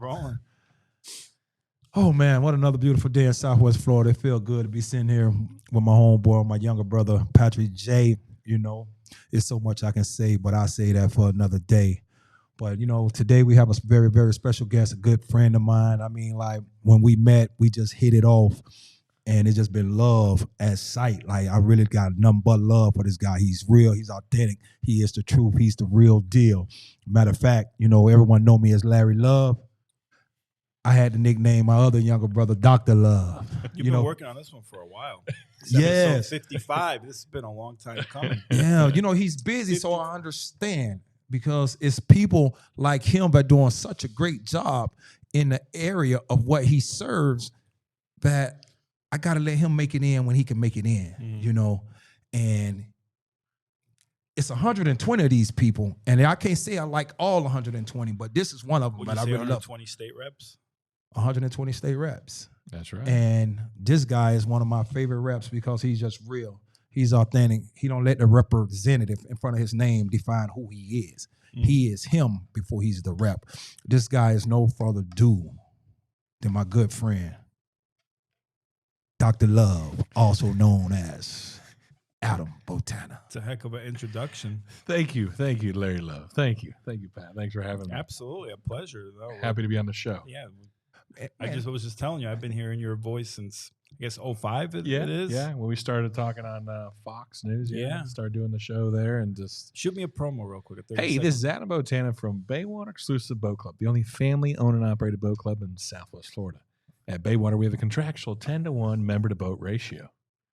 rolling. Oh, man, what another beautiful day in Southwest Florida. It feels good to be sitting here with my homeboy, my younger brother, Patrick J. You know, it's so much I can say, but I'll say that for another day. But, you know, today we have a very, very special guest, a good friend of mine. I mean, like, when we met, we just hit it off, and it's just been love at sight. Like, I really got nothing but love for this guy. He's real. He's authentic. He is the truth. He's the real deal. Matter of fact, you know, everyone know me as Larry Love. I had to nickname my other younger brother Dr.Love. You've been working on this one for a while. Yes. 55. This has been a long time coming. Yeah, you know, he's busy, so I understand, because it's people like him that are doing such a great job in the area of what he serves that I got to let him make it in when he can make it in, you know. And it's 120 of these people, and I can't say I like all 120, but this is one of them that I really love. 120 state reps? 120 state reps. That's right. And this guy is one of my favorite reps because he's just real. He's authentic. He don't let the representative in front of his name define who he is. He is him before he's the rep. This guy is no further ado than my good friend, Dr. Love, also known as Adam Botana. It's a heck of an introduction. Thank you, Larry Love. Thank you, Pat. Thanks for having me. Absolutely, a pleasure. Happy to be on the show. Yeah, I was just telling you, I've been hearing your voice since, I guess, 05 it is? Yeah, when we started talking on Fox News. Yeah. Started doing the show there and just... Shoot me a promo real quick. Hey, this is Adam Botana from Baywater Exclusive Boat Club, the only family-owned and operated boat club in Southwest Florida. At Baywater, we have a contractual 10-to-1 member-to-boat ratio,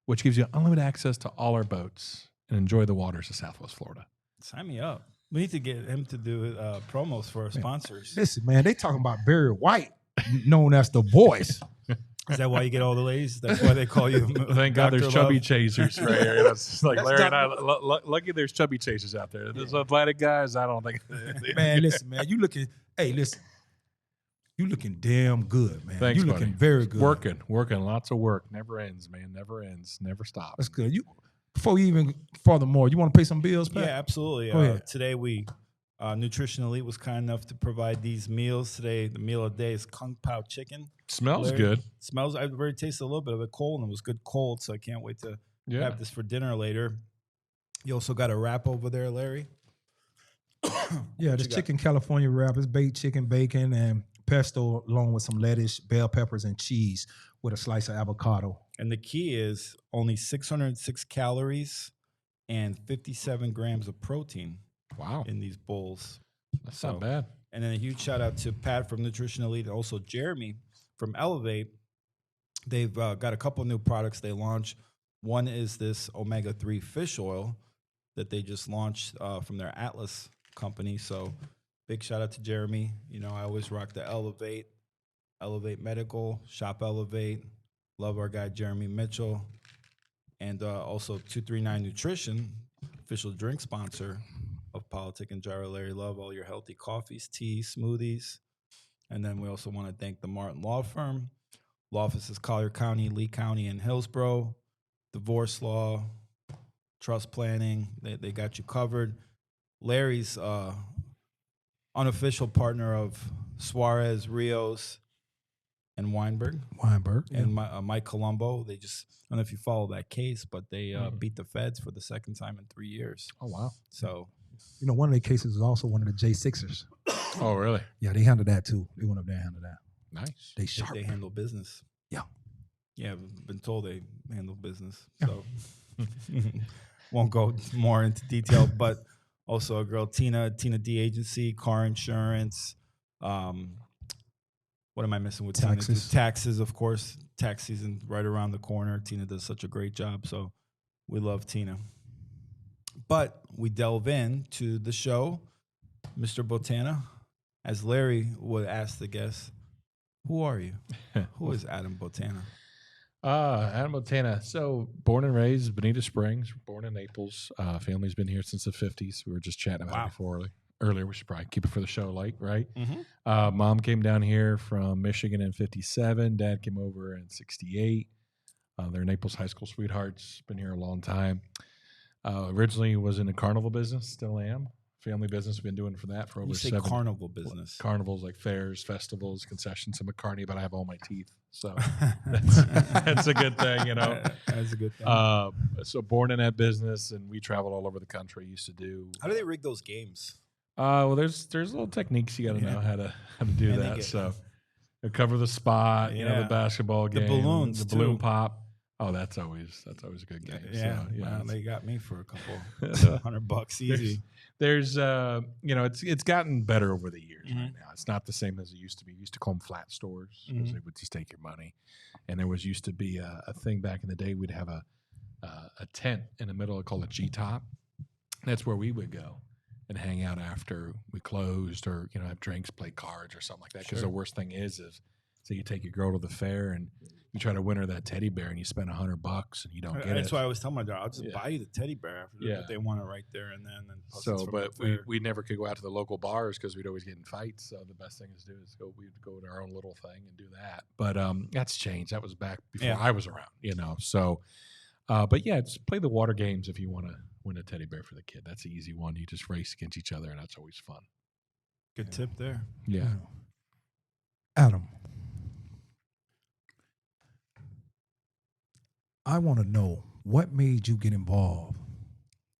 which gives you unlimited access to all our boats and enjoy the waters of Southwest Florida. Sign me up. We need to get him to do promos for our sponsors. Listen, man, they talking about Barry White, known as the voice. Is that why you get all the ladies? That's why they call you Thank God there's Dr. chubby Love? chasers right here. That's like Larry and I. Lucky there's chubby chasers out there. There's athletic guys, I don't think. Man, listen, man, you looking damn good, man. Thanks, you looking buddy. very good. Working, lots of work. Never ends, man. Never ends. Never stops. That's good. Before you even furthermore, you want to pay some bills, Pat? Yeah, absolutely. Go ahead. Today Nutrition Elite was kind enough to provide these meals. Today, the meal of the day is Kung Pao chicken. Smells good. Smells. I've already tasted a little bit of it cold, and it was good cold, so I can't wait to have this for dinner later. You also got a wrap over there, Larry. Yeah, this chicken California wrap is baked chicken, bacon, and pesto, along with some lettuce, bell peppers, and cheese with a slice of avocado. And the key is only 606 calories and 57 grams of protein. Wow. In these bowls. That's not bad. And then a huge shout out to Pat from Nutrition Elite, and also Jeremy from Elevate. They've got a couple new products they launched. One is this omega-3 fish oil that they just launched from their Atlas company. So big shout out to Jeremy. You know, I always rock the Elevate Medical, Shop Elevate. Love our guy Jeremy Mitchell. And also 239 Nutrition, official drink sponsor of Politicking, Gyro Larry Love, all your healthy coffees, teas, smoothies. And then we also want to thank the Martin Law Firm. Law offices Collier County, Lee County, and Hillsborough. Divorce law, trust planning, they got you covered. Larry's unofficial partner of Suarez, Rios, and Weinberg. And Mike Colombo. They just, I don't know if you follow that case, but they beat the feds for the second time in 3 years. Oh, wow. So... You know, one of their cases is also one of the J6ers. Oh, really? Yeah, they handled that too. They went up there and handled that. Nice. They sharp. They handle business. Yeah. Yeah, I've been told they handle business. Yeah. So won't go more into detail, but also a girl, Tina D Agency, car insurance. What am I missing with taxes? Tina? Taxes, of course. Tax season right around the corner. Tina does such a great job. So we love Tina. But we delve into the show, Mr. Botana, as Larry would ask the guests, who are you? Who is Adam Botana? Adam Botana. So born and raised Bonita Springs, born in Naples. Family's been here since the 50s. We were just chatting about it before earlier. We should probably keep it for the show light, right? Mm-hmm. Mom came down here from Michigan in 57. Dad came over in 68. They're Naples high school sweethearts. Been here a long time. Originally was in the carnival business, still am. family business. We've been doing for that for over You say 7 carnival business. carnivals, like fairs, festivals, concessions. I'm a carny, but I have all my teeth, so that's a good thing, you know. That's a good thing. So born in that business, and we traveled all over the country. Used to do. How do they rig those games? Well, there's little techniques you got to know how to do And they that. get- So cover the spot, you know, Yeah. the basketball The game, balloons, the balloon too. pop. Oh, that's always a good game. Yeah, So, wow, they got me for a couple $100 there's, easy. you know, it's gotten better over the years. Mhm. Right now, it's not the same as it used to be. We used to call them flat stores because Mhm. they would just take your money, and there was used to be a thing back in the day. We'd have a tent in the middle called a G top. That's where we would go and hang out after we closed, or you know, have drinks, play cards, or something like that. Because Sure. the worst thing is say you take your girl to the fair and you try to win her that teddy bear and you spend $100 and you don't get That's it. why I was telling my daughter, I'll just Yeah. buy you the teddy bear after Yeah. but they want it right there and then. Plus So, it's from but the we, fair. we never could go out to the local bars because we'd always get in fights. So the best thing to do is we'd go to our own little thing and do that. But that's changed. That was back before I was around, you know. So, but yeah, just play the water games if you want to win a teddy bear for the kid. That's an easy one. You just race against each other, and that's always fun. Good tip there. Yeah. Adam, I want to know what made you get involved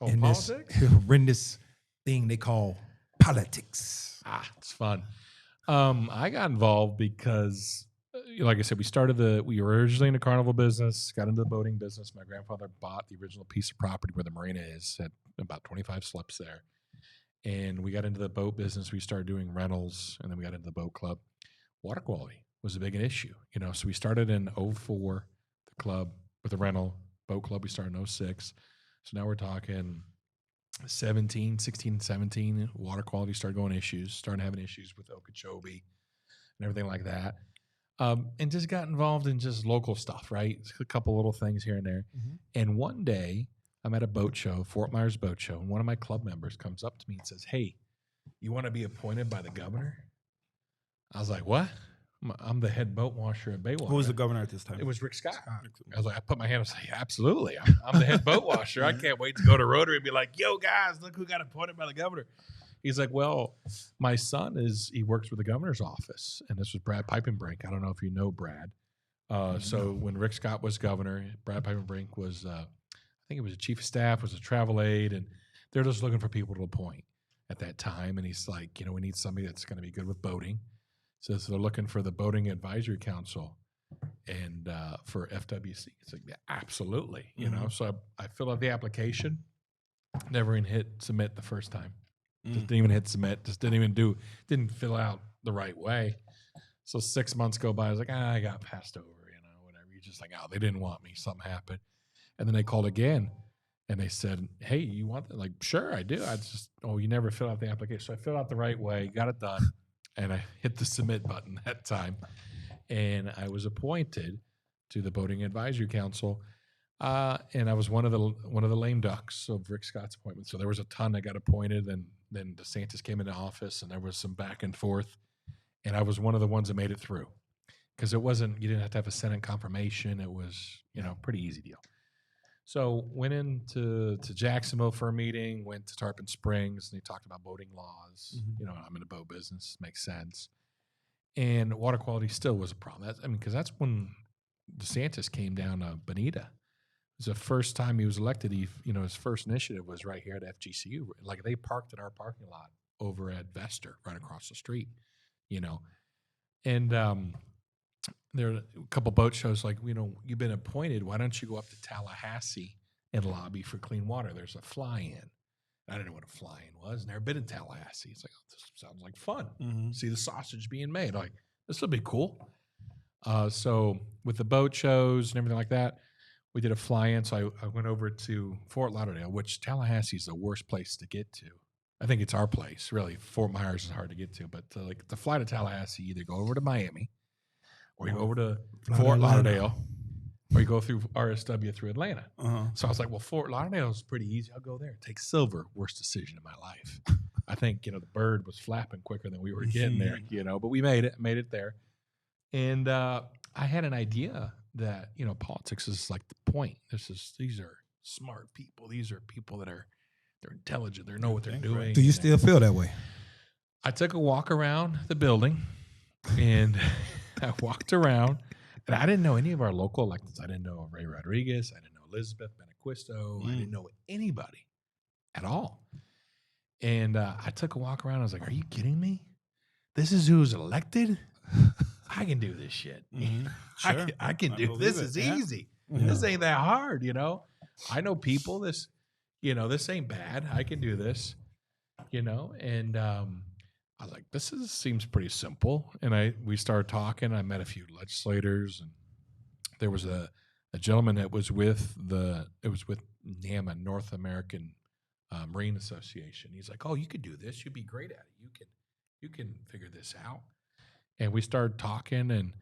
in politics? this horrendous thing they call politics. It's fun. I got involved because, like I said, we were originally in the carnival business, got into the boating business. My grandfather bought the original piece of property where the marina is, had about 25 slips there. And we got into the boat business. We started doing rentals, and then we got into the boat club. Water quality was a big issue, you know. So we started in 04, the club with the rental boat club. We started in 06. So now we're talking 16, 17, water quality started going issues, started having issues with Okeechobee and everything like that. And just got involved in just local stuff, right? A couple little things here and there. Mhm. And one day I'm at a boat show, Fort Myers Boat Show, and one of my club members comes up to me and says, "Hey, you want to be appointed by the governor?" I was like, "What?" I'm the head boat washer at Baywatch. Who was the governor at this time? It was Rick Scott. I was like, I put my hand up and say, absolutely. I'm the head boat washer. I can't wait to go to Rotary and be like, yo, guys, look who got appointed by the governor. He's like, well, my son he works with the governor's office. And this was Brad Pipenbrink. I don't know if you know Brad. So when Rick Scott was governor, Brad Pipenbrink was, I think he was a chief of staff, was a travel aide. And they're just looking for people to appoint at that time. And he's like, you know, we need somebody that's going to be good with boating. So they're looking for the Boating Advisory Council and for FWC. It's like, yeah, absolutely, you know. So I filled out the application, never even hit submit the first time. Just didn't even hit submit. Just didn't fill out the right way. So 6 months go by. I was like, I got passed over, you know, whatever. You're just like, oh, they didn't want me. Something happened. And then they called again. And they said, hey, you want that? Like, sure, I do. You never filled out the application. So I filled out the right way, got it done. And I hit the submit button that time, and I was appointed to the Boating Advisory Council, and I was one of the lame ducks of Rick Scott's appointment. So there was a ton that got appointed, and then DeSantis came into office, and there was some back and forth, and I was one of the ones that made it through because you didn't have to have a Senate confirmation. It was pretty easy deal. So went into Jacksonville for a meeting, went to Tarpon Springs, and they talked about boating laws. Mhm. You know, I'm in the boat business, makes sense. And water quality still was a problem. Because that's when DeSantis came down to Bonita. It was the first time he was elected. His first initiative was right here at FGCU. Like they parked in our parking lot over at Vester, right across the street. You know, and there are a couple boat shows like, you've been appointed. Why don't you go up to Tallahassee and lobby for clean water? There's a fly-in. I didn't know what a fly-in was. Never been in Tallahassee. It's like, oh, this sounds like fun. Mhm. See the sausage being made. Like, this will be cool. So with the boat shows and everything like that, we did a fly-in. So I went over to Fort Lauderdale, which Tallahassee is the worst place to get to. I think it's our place, really. Fort Myers is hard to get to. But to fly to Tallahassee, either go over to Miami, or you go over to Fort Lauderdale, or you go through RSW through Atlanta. So I was like, well, Fort Lauderdale is pretty easy. I'll go there. Take Silver. Worst decision in my life. I think, the bird was flapping quicker than we were getting there, but we made it there. And I had an idea that, politics is like the point. These are smart people. These are people that are They're intelligent. They know what they're doing. Do you still feel that way? I took a walk around the building, and I walked around, and I didn't know any of our local electeds. I didn't know Ray Rodriguez. I didn't know Elizabeth Benaquisto. I didn't know anybody at all. And I took a walk around. I was like, "Are you kidding me? This is who's elected. I can do this shit. Sure. I can do this. Is easy. Yeah. This ain't that hard. I know people. This ain't bad. I can do this. And I was like, seems pretty simple. And we started talking. I met a few legislators, and there was a gentleman that was with NAMA, North American Marine Association. He's like, "Oh, you could do this. You'd be great at it. You can figure this out." And we started talking, and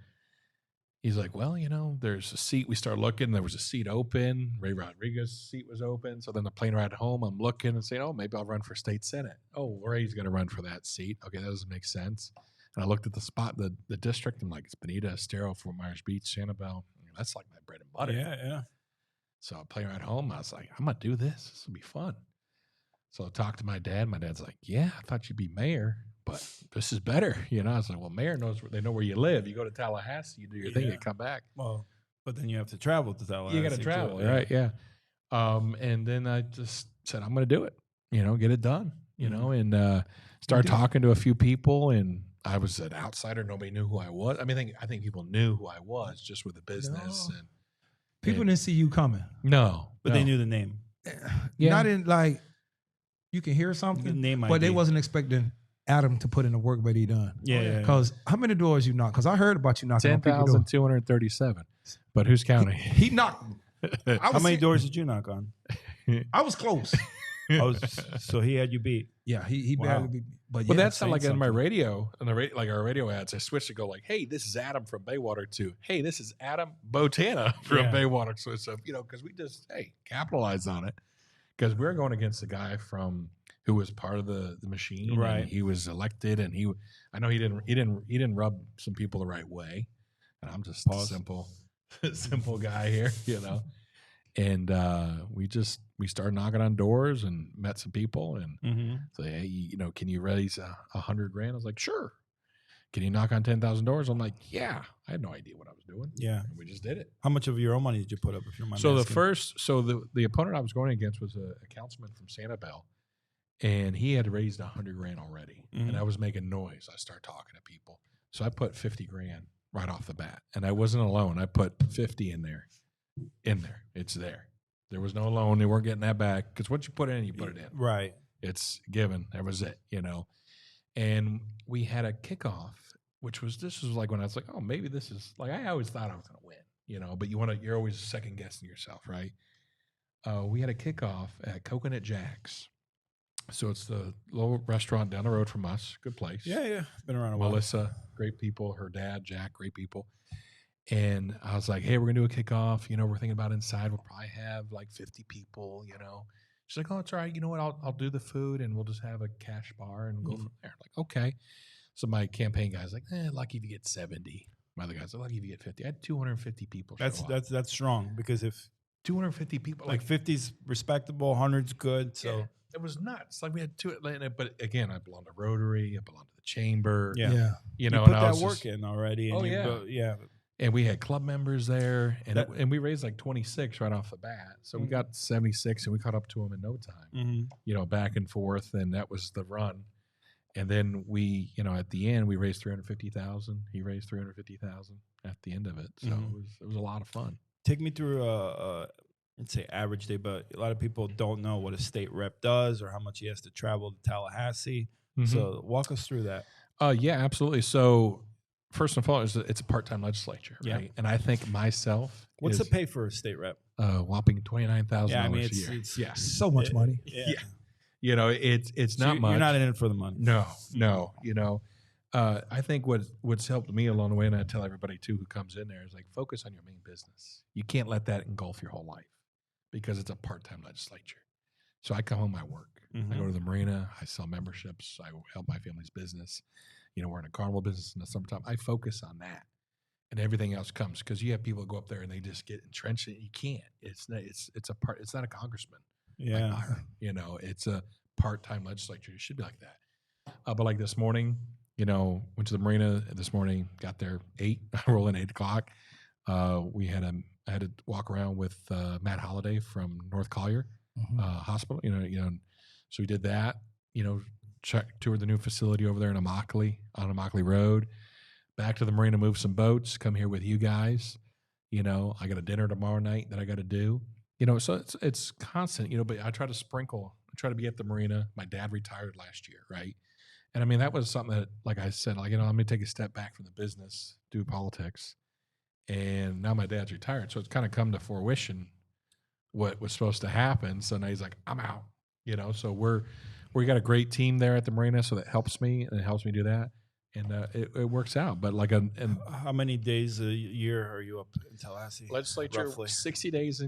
he's like, "Well, there's a seat." We started looking. There was a seat open. Ray Rodriguez's seat was open. So then the plane ride home, I'm looking and saying, "Oh, maybe I'll run for state senate." Oh, Ray's going to run for that seat. Okay, that doesn't make sense. And I looked at the spot, the district. I'm like, it's Bonita, Estero, Fort Myers Beach, Sanibel. That's like my bread and butter. Yeah. So plane ride home, I was like, I'm going to do this. This will be fun. So I talked to my dad. My dad's like, "Yeah, I thought you'd be mayor, but this is better." I was like, "Well, mayor they know where you live. You go to Tallahassee, you do your thing, you come back." Well, but then you have to travel to Tallahassee. You got to travel, too. right? Yeah. And then I just said, "I'm going to do it. Get it done." And started talking to a few people, and I was an outsider. Nobody knew who I was. I mean, I think people knew who I was just with the business. No. And People didn't see you coming. No, But they knew the name. Yeah. Not in like you can hear something, Name but they ID. wasn't expecting Adam to put in the work that he done. Yeah. Because how many doors you knock? Because I heard about you knocking on people's doors. 10,237. But who's counting? He knocked. How many doors did you knock on? I was close. So he had you beat. Yeah, he Wow. barely beat. But Well, yeah, that's not like in my something. radio, like our radio ads. I switched to go like, "Hey, this is Adam from Baywater," to "Hey, this is Adam Botana from Yeah. Baywater." So because we just capitalized on it, because we're going against the guy who was part of the machine, Right. And he was elected, and I know he didn't rub some people the right way, and I'm just a simple guy here, And we started knocking on doors and met some people and say, "Hey, can you raise $100,000?" I was like, "Sure." "Can you knock on 10,000 doors?" I'm like, "Yeah." I had no idea what I was doing. Yeah. And we just did it. How much of your own money did you put up? If you don't mind So asking? the opponent I was going against was a councilman from Sanibel, and he had raised $100,000 already, and I was making noise. I started talking to people, so I put $50,000 right off the bat, and I wasn't alone. I put 50 in there. It's there. There was no loan. They weren't getting that back because what you put in, you put it in. Right. It's given. That was it, And we had a kickoff, this was like when I was like, "Oh, maybe this is like," I always thought I was going to win, but you're always second guessing yourself, right? We had a kickoff at Coconut Jack's. So it's the little restaurant down the road from us. Good place. Yeah. Been around a while. Melissa, great people. Her dad, Jack, great people. And I was like, "Hey, we're gonna do a kickoff. We're thinking about inside. We'll probably have like 50 people. She's like, "Oh, it's all right. You know what? I'll do the food, and we'll just have a cash bar and go from there." Like, okay. So my campaign guy's like, "Lucky if you get 70." My other guy's like, "Lucky if you get 50." I had 250 people. That's strong because if 250 people, like 50's respectable, 100's good. So it was nuts. Like we had two, but again, I belong to Rotary. I belong to the chamber. yeah. You put and I that was work in already. And yeah. And we had club members there, and we raised like 26 right off the bat. So we got 76, and we caught up to them in no time. Back and forth, and that was the run. And then we, at the end, we raised 350,000. He raised 350,000 at the end of it. So it was a lot of fun. Take me through let's say average day, but a lot of people don't know what a state rep does or how much he has to travel to Tallahassee. So walk us through that. Yeah, absolutely. So first and foremost, it's a part-time legislature, right? Yeah. And I think myself, What's the pay for a state rep? Whopping $29,000 Yeah, I mean, a year. it's so much money. Yeah. It's not much. You're not in it for the money. No. I think what's helped me along the way, and I tell everybody too who comes in there, is like focus on your main business. You can't let that engulf your whole life because it's a part-time legislature. So I come home, I work. I go to the marina, I sell memberships, I help my family's business. We're in a carnival business in the summertime. I focus on that, and everything else comes because you have people go up there and they just get entrenched. You can't. It's not a congressman. Yeah. like Byron. It's a part-time legislature. It should be like that. But like this morning, went to the marina this morning, got there 8, rolling 8 o'clock. I had to walk around with Matt Holliday from North Collier Hospital. So we did that. Toured the new facility over there in Immokalee on Immokalee Road. Back to the marina, move some boats. Come here with you guys. I got a dinner tomorrow night that I got to do. So it's constant. But I try to sprinkle. I try to be at the marina. My dad retired last year, right? And I mean, that was something that, like I said, I'm going to take a step back from the business, do politics. And now my dad's retired. So it's kind of come to fruition what was supposed to happen. So now he's like, I'm out, so we got a great team there at the marina. So that helps me and it helps me do that. And it works out. But how many days a year are you up in Tallahassee? Legislature, roughly? 60 days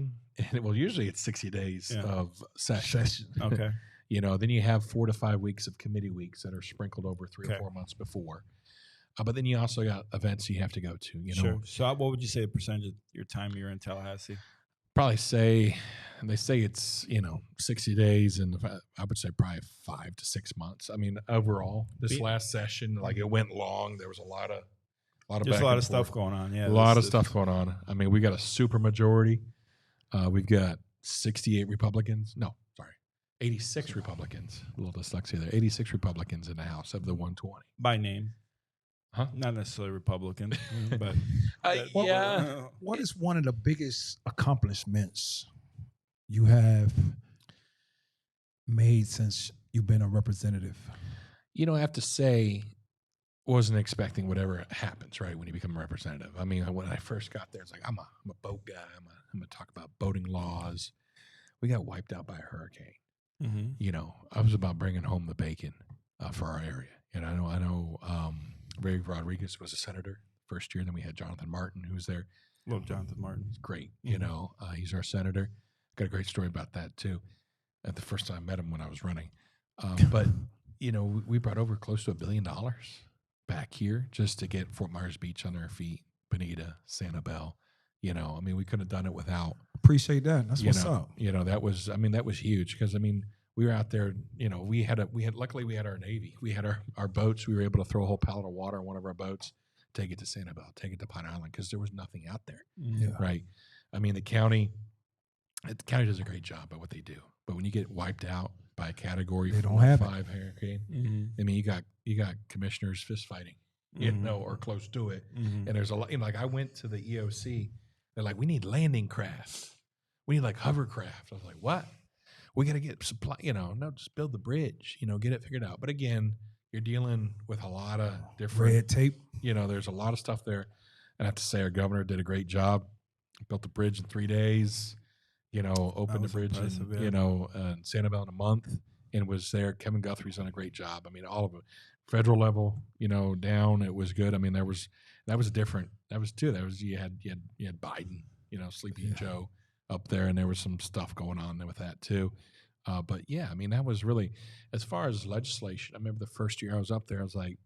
well, usually it's 60 days of session. Okay. Then you have 4 to 5 weeks of committee weeks that are sprinkled over 3 Okay. or 4 months before. But then you also got events you have to go to. Sure. So what would you say the percentage of your time you're in Tallahassee? Probably they say it's 60 days, and I would say probably 5 to 6 months. I mean, overall, this last session, like, it went long. There was a lot of There's a lot of stuff going on. Yeah, a lot of stuff going on. I mean, we got a super majority. We've got 68 Republicans. No, sorry, 86 Republicans. A little dyslexia there. 86 Republicans in the House of the 120. By name. Huh? Not necessarily Republican, but yeah. What is one of the biggest accomplishments you have made since you've been a representative? I have to say, wasn't expecting whatever happens, right, when you become a representative. I mean, when I first got there, it's like, I'm a boat guy. I'm going to talk about boating laws. We got wiped out by a hurricane. Mm-hmm. I was about bringing home the bacon for our area. And I know Ray Rodriguez was a senator first year. And then we had Jonathan Martin, who was there. Love Jonathan Martin. He's great. Mm-hmm. He's our senator. Got a great story about that, too. At the first time I met him when I was running. But, we brought over close to $1 billion back here just to get Fort Myers Beach on their feet, Bonita, Sanibel. I mean, we couldn't have done it without. Appreciate that. That's what's up. That was huge because, we were out there, luckily we had our Navy. We had our boats. We were able to throw a whole pallet of water on one of our boats, take it to Sanibel, take it to Pine Island because there was nothing out there. Yeah. Right. I mean, the county does a great job at what they do. But when you get wiped out by a category 4 or 5 hurricane, I mean, you got commissioners fist fighting, or close to it. Mm-hmm. And there's a lot, like I went to the EOC, they're like, we need landing craft. We need like hovercraft. I was like, what? We got to get supply, no, just build the bridge, get it figured out. But again, you're dealing with a lot of different red tape. There's a lot of stuff there. And I have to say our governor did a great job. Built the bridge in 3 days, opened the bridge in, Sanibel in a month and was there. Kevin Guthrie's done a great job. I mean, all of it, federal level, down, it was good. I mean, that was different. You had Biden, Sleepy Joe up there, and there was some stuff going on there with that too. But yeah, I mean, that was really, as far as legislation, I remember the first year I was up there, I was like,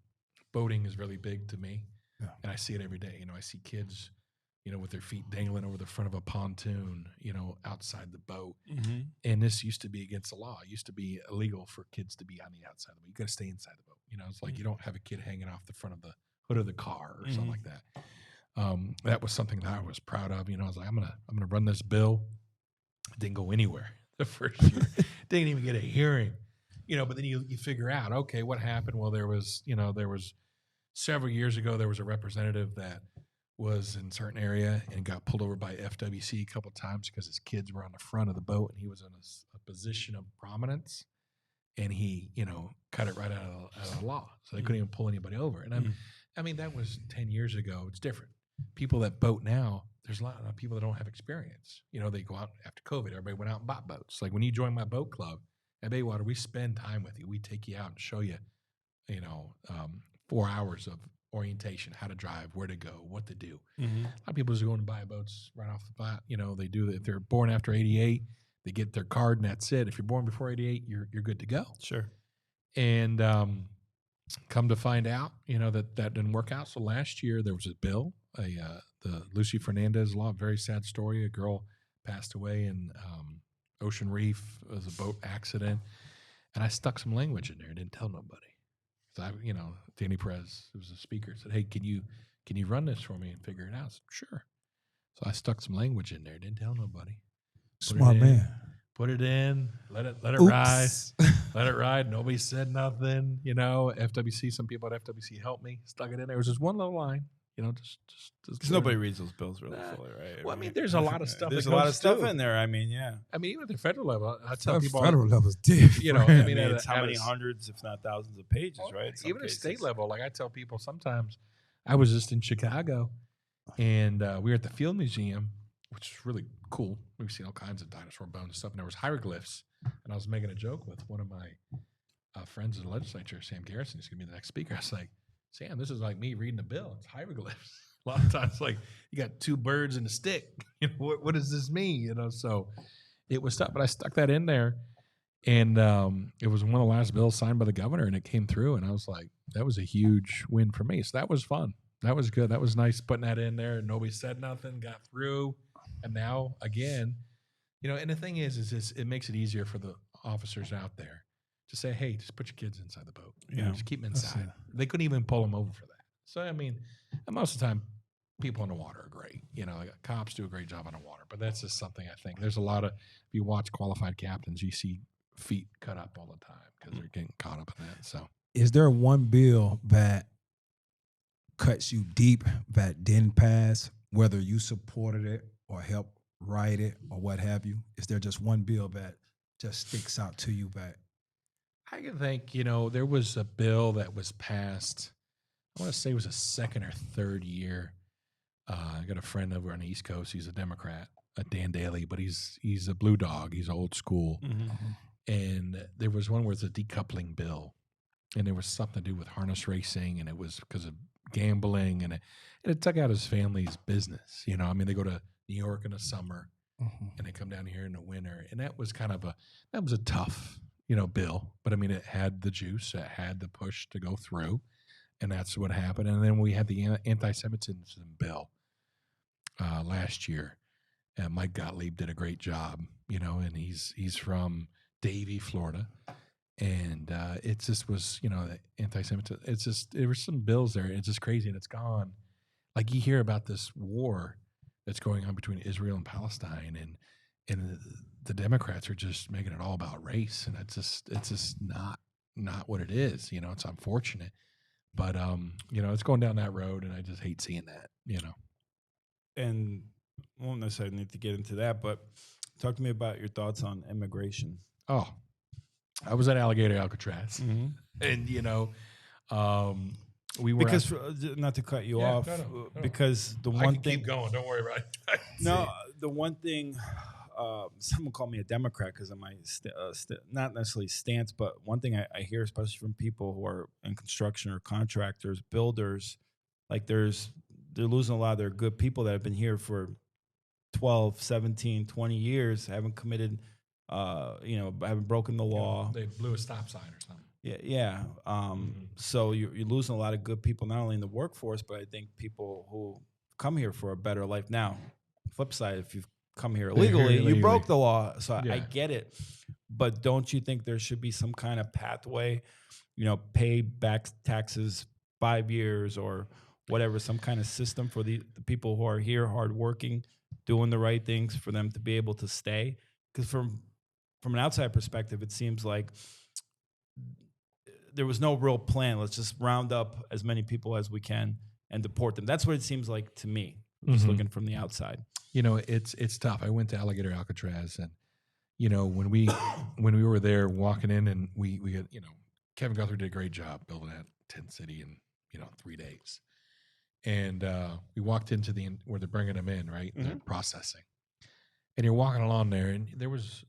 boating is really big to me. Yeah. And I see it every day. I see kids, with their feet dangling over the front of a pontoon, outside the boat. Mm-hmm. And this used to be against the law. It used to be illegal for kids to be on the outside of the boat. You got to stay inside the boat. It's like you don't have a kid hanging off the front of the hood of the car or something like that. That was something that I was proud of. I was like, I'm gonna run this bill. It didn't go anywhere the first year. Didn't even get a hearing. But then you figure out, okay, what happened? Well, there was several years ago, there was a representative that was in a certain area and got pulled over by FWC a couple of times because his kids were on the front of the boat and he was in a position of prominence, and he, cut it right out of the law. So they couldn't even pull anybody over. And I mean, that was 10 years ago. It's different. People that boat now, there's a lot of people that don't have experience. They go out after COVID. Everybody went out and bought boats. Like when you join my boat club at Baywater, we spend time with you. We take you out and show you, 4 hours of orientation, how to drive, where to go, what to do. Mm-hmm. A lot of people just go and buy boats right off the bat. They do. If they're born after 88, they get their card and that's it. If you're born before 88, you're good to go. Sure. And come to find out, that didn't work out. So last year there was a bill, the Lucy Fernandez law, very sad story. A girl passed away in Ocean Reef. It was a boat accident, and I stuck some language in there. Didn't tell nobody. So Danny Perez, who was the speaker, said, "Hey, can you run this for me and figure it out?" I said, "Sure." So I stuck some language in there. Didn't tell nobody. Smart man. Put it in. Let it Oops. ride. Let it ride. Nobody said nothing. FWC. Some people at FWC helped me. Stuck it in there. It was just one little line. Just because nobody reads those bills really fully, right? Well, there's a lot of stuff. There's a lot of stuff in there. I mean, yeah. Even at the federal level, I tell people federal level is different. It's how many hundreds, if not thousands, of pages, right? Even at state level, like I tell people sometimes. I was just in Chicago, and we were at the Field Museum, which is really cool. We've seen all kinds of dinosaur bones and stuff, and there was hieroglyphs. And I was making a joke with one of my friends in the legislature, Sam Garrison, who's going to be the next speaker. I was like, Sam, this is like me reading a bill. It's hieroglyphs. A lot of times, like, you got two birds and a stick. What does this mean? So it was tough, but I stuck that in there. And it was one of the last bills signed by the governor, and it came through. And I was like, that was a huge win for me. So that was fun. That was good. That was nice putting that in there. Nobody said nothing, got through. And now, again, and the thing is it makes it easier for the officers out there to say, hey, just put your kids inside the boat. Just keep them inside. They couldn't even pull them over for that. So, and most of the time, people in the water are great. Cops do a great job on the water. But that's just something I think. There's a lot of, if you watch qualified captains, you see feet cut up all the time because they're getting caught up in that. So, is there one bill that cuts you deep that didn't pass, whether you supported it or helped write it or what have you? Is there just one bill that just sticks out to you that? I can think, there was a bill that was passed, I want to say it was a second or third year. I got a friend over on the East Coast. He's a Democrat, Dan Daly, but he's a blue dog. He's old school. Mm-hmm. And there was one where it's a decoupling bill, and there was something to do with harness racing, and it was because of gambling, and it took out his family's business. They go to New York in the summer, and they come down here in the winter, and that was a tough, bill. But it had the juice, it had the push to go through, and that's what happened. And then we had the anti-Semitism bill last year, and Mike Gottlieb did a great job, and he's from Davie, Florida. And it just was, anti-Semitism. It's just, there were some bills there. It's just crazy, and it's gone. Like, you hear about this war that's going on between Israel and Palestine, and the Democrats are just making it all about race, and it's just not what it is. It's unfortunate, but it's going down that road, and I just hate seeing that. And I won't necessarily need to get into that, but talk to me about your thoughts on immigration. Oh, I was at Alligator Alcatraz, and we were because not to cut you off, because the one thing, keep going. Don't worry about it. No, the one thing, someone called me a Democrat because of my not necessarily stance, but one thing I hear, especially from people who are in construction or contractors, builders, like they're losing a lot of their good people that have been here for 12, 17, 20 years, haven't committed, haven't broken the law. They blew a stop sign or something. Yeah. So you're losing a lot of good people, not only in the workforce, but I think people who come here for a better life. Now, flip side, if you've come here illegally, you broke the law. So I get it. But don't you think there should be some kind of pathway, pay back taxes 5 years or whatever, some kind of system for the people who are here, hardworking, doing the right things for them to be able to stay? Because from an outside perspective, it seems like there was no real plan. Let's just round up as many people as we can and deport them. That's what it seems like to me, just looking from the outside. It's tough. I went to Alligator Alcatraz, and when we were there walking in, and we got, Kevin Guthrie did a great job building that tent city in 3 days, and we walked into where they're bringing them in, right? They're processing. And you're walking along there, and there was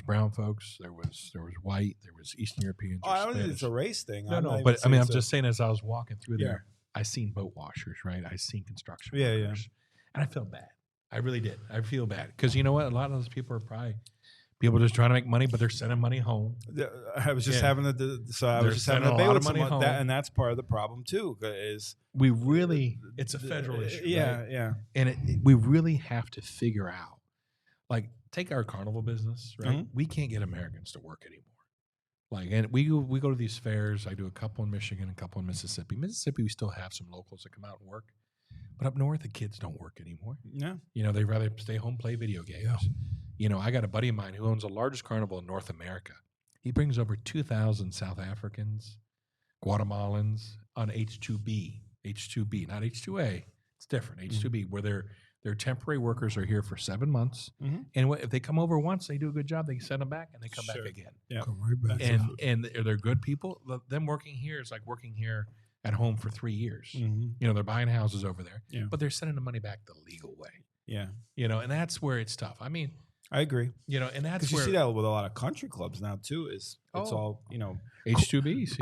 brown folks, there was white, there was Eastern Europeans. Oh, I don't think it's a race thing. No, but I'm just saying, as I was walking through there, I seen boat washers, right? I seen construction workers, and I felt bad. I really did. I feel bad because you know what? A lot of those people are probably people just trying to make money, but they're sending money home. I was just having a debate with someone, and that's part of the problem too. Is it's a federal issue, right? And we really have to figure out. Like take our carnival business, right? Mhm. We can't get Americans to work anymore. Like, and we go to these fairs. I do a couple in Michigan, a couple in Mississippi. Mississippi, we still have some locals that come out and work, but up north, the kids don't work anymore. Yeah. You know, they rather stay home, play video games. Yeah. You know, I got a buddy of mine who owns the largest carnival in North America. He brings over 2,000 South Africans, Guatemalans on H2B, not H2A. It's different, H2B, where their temporary workers are here for 7 months. Mhm. And if they come over once, they do a good job, they send them back and they come Sure. back again. Yeah. Come right back. And they're good people. Them working here is like working here at home for 3 years. Mhm. You know, they're buying houses over there, Yeah. but they're sending the money back the legal way. Yeah. You know, and that's where it's tough. I mean, I agree. you know, and that's Because you where see that with a lot of country clubs now too. It's Oh. all, you know, H2Bs.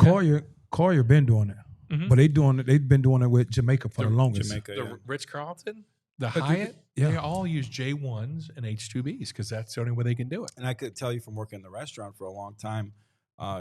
Collier been doing it, Mhm. but they've been doing it with Jamaica for the longest. Jamaica. The Yeah. Ritz Carlton, the But Hyatt, yeah. they all use J1s and H2Bs because that's the only way they can do it. And I could tell you from working in the restaurant for a long time,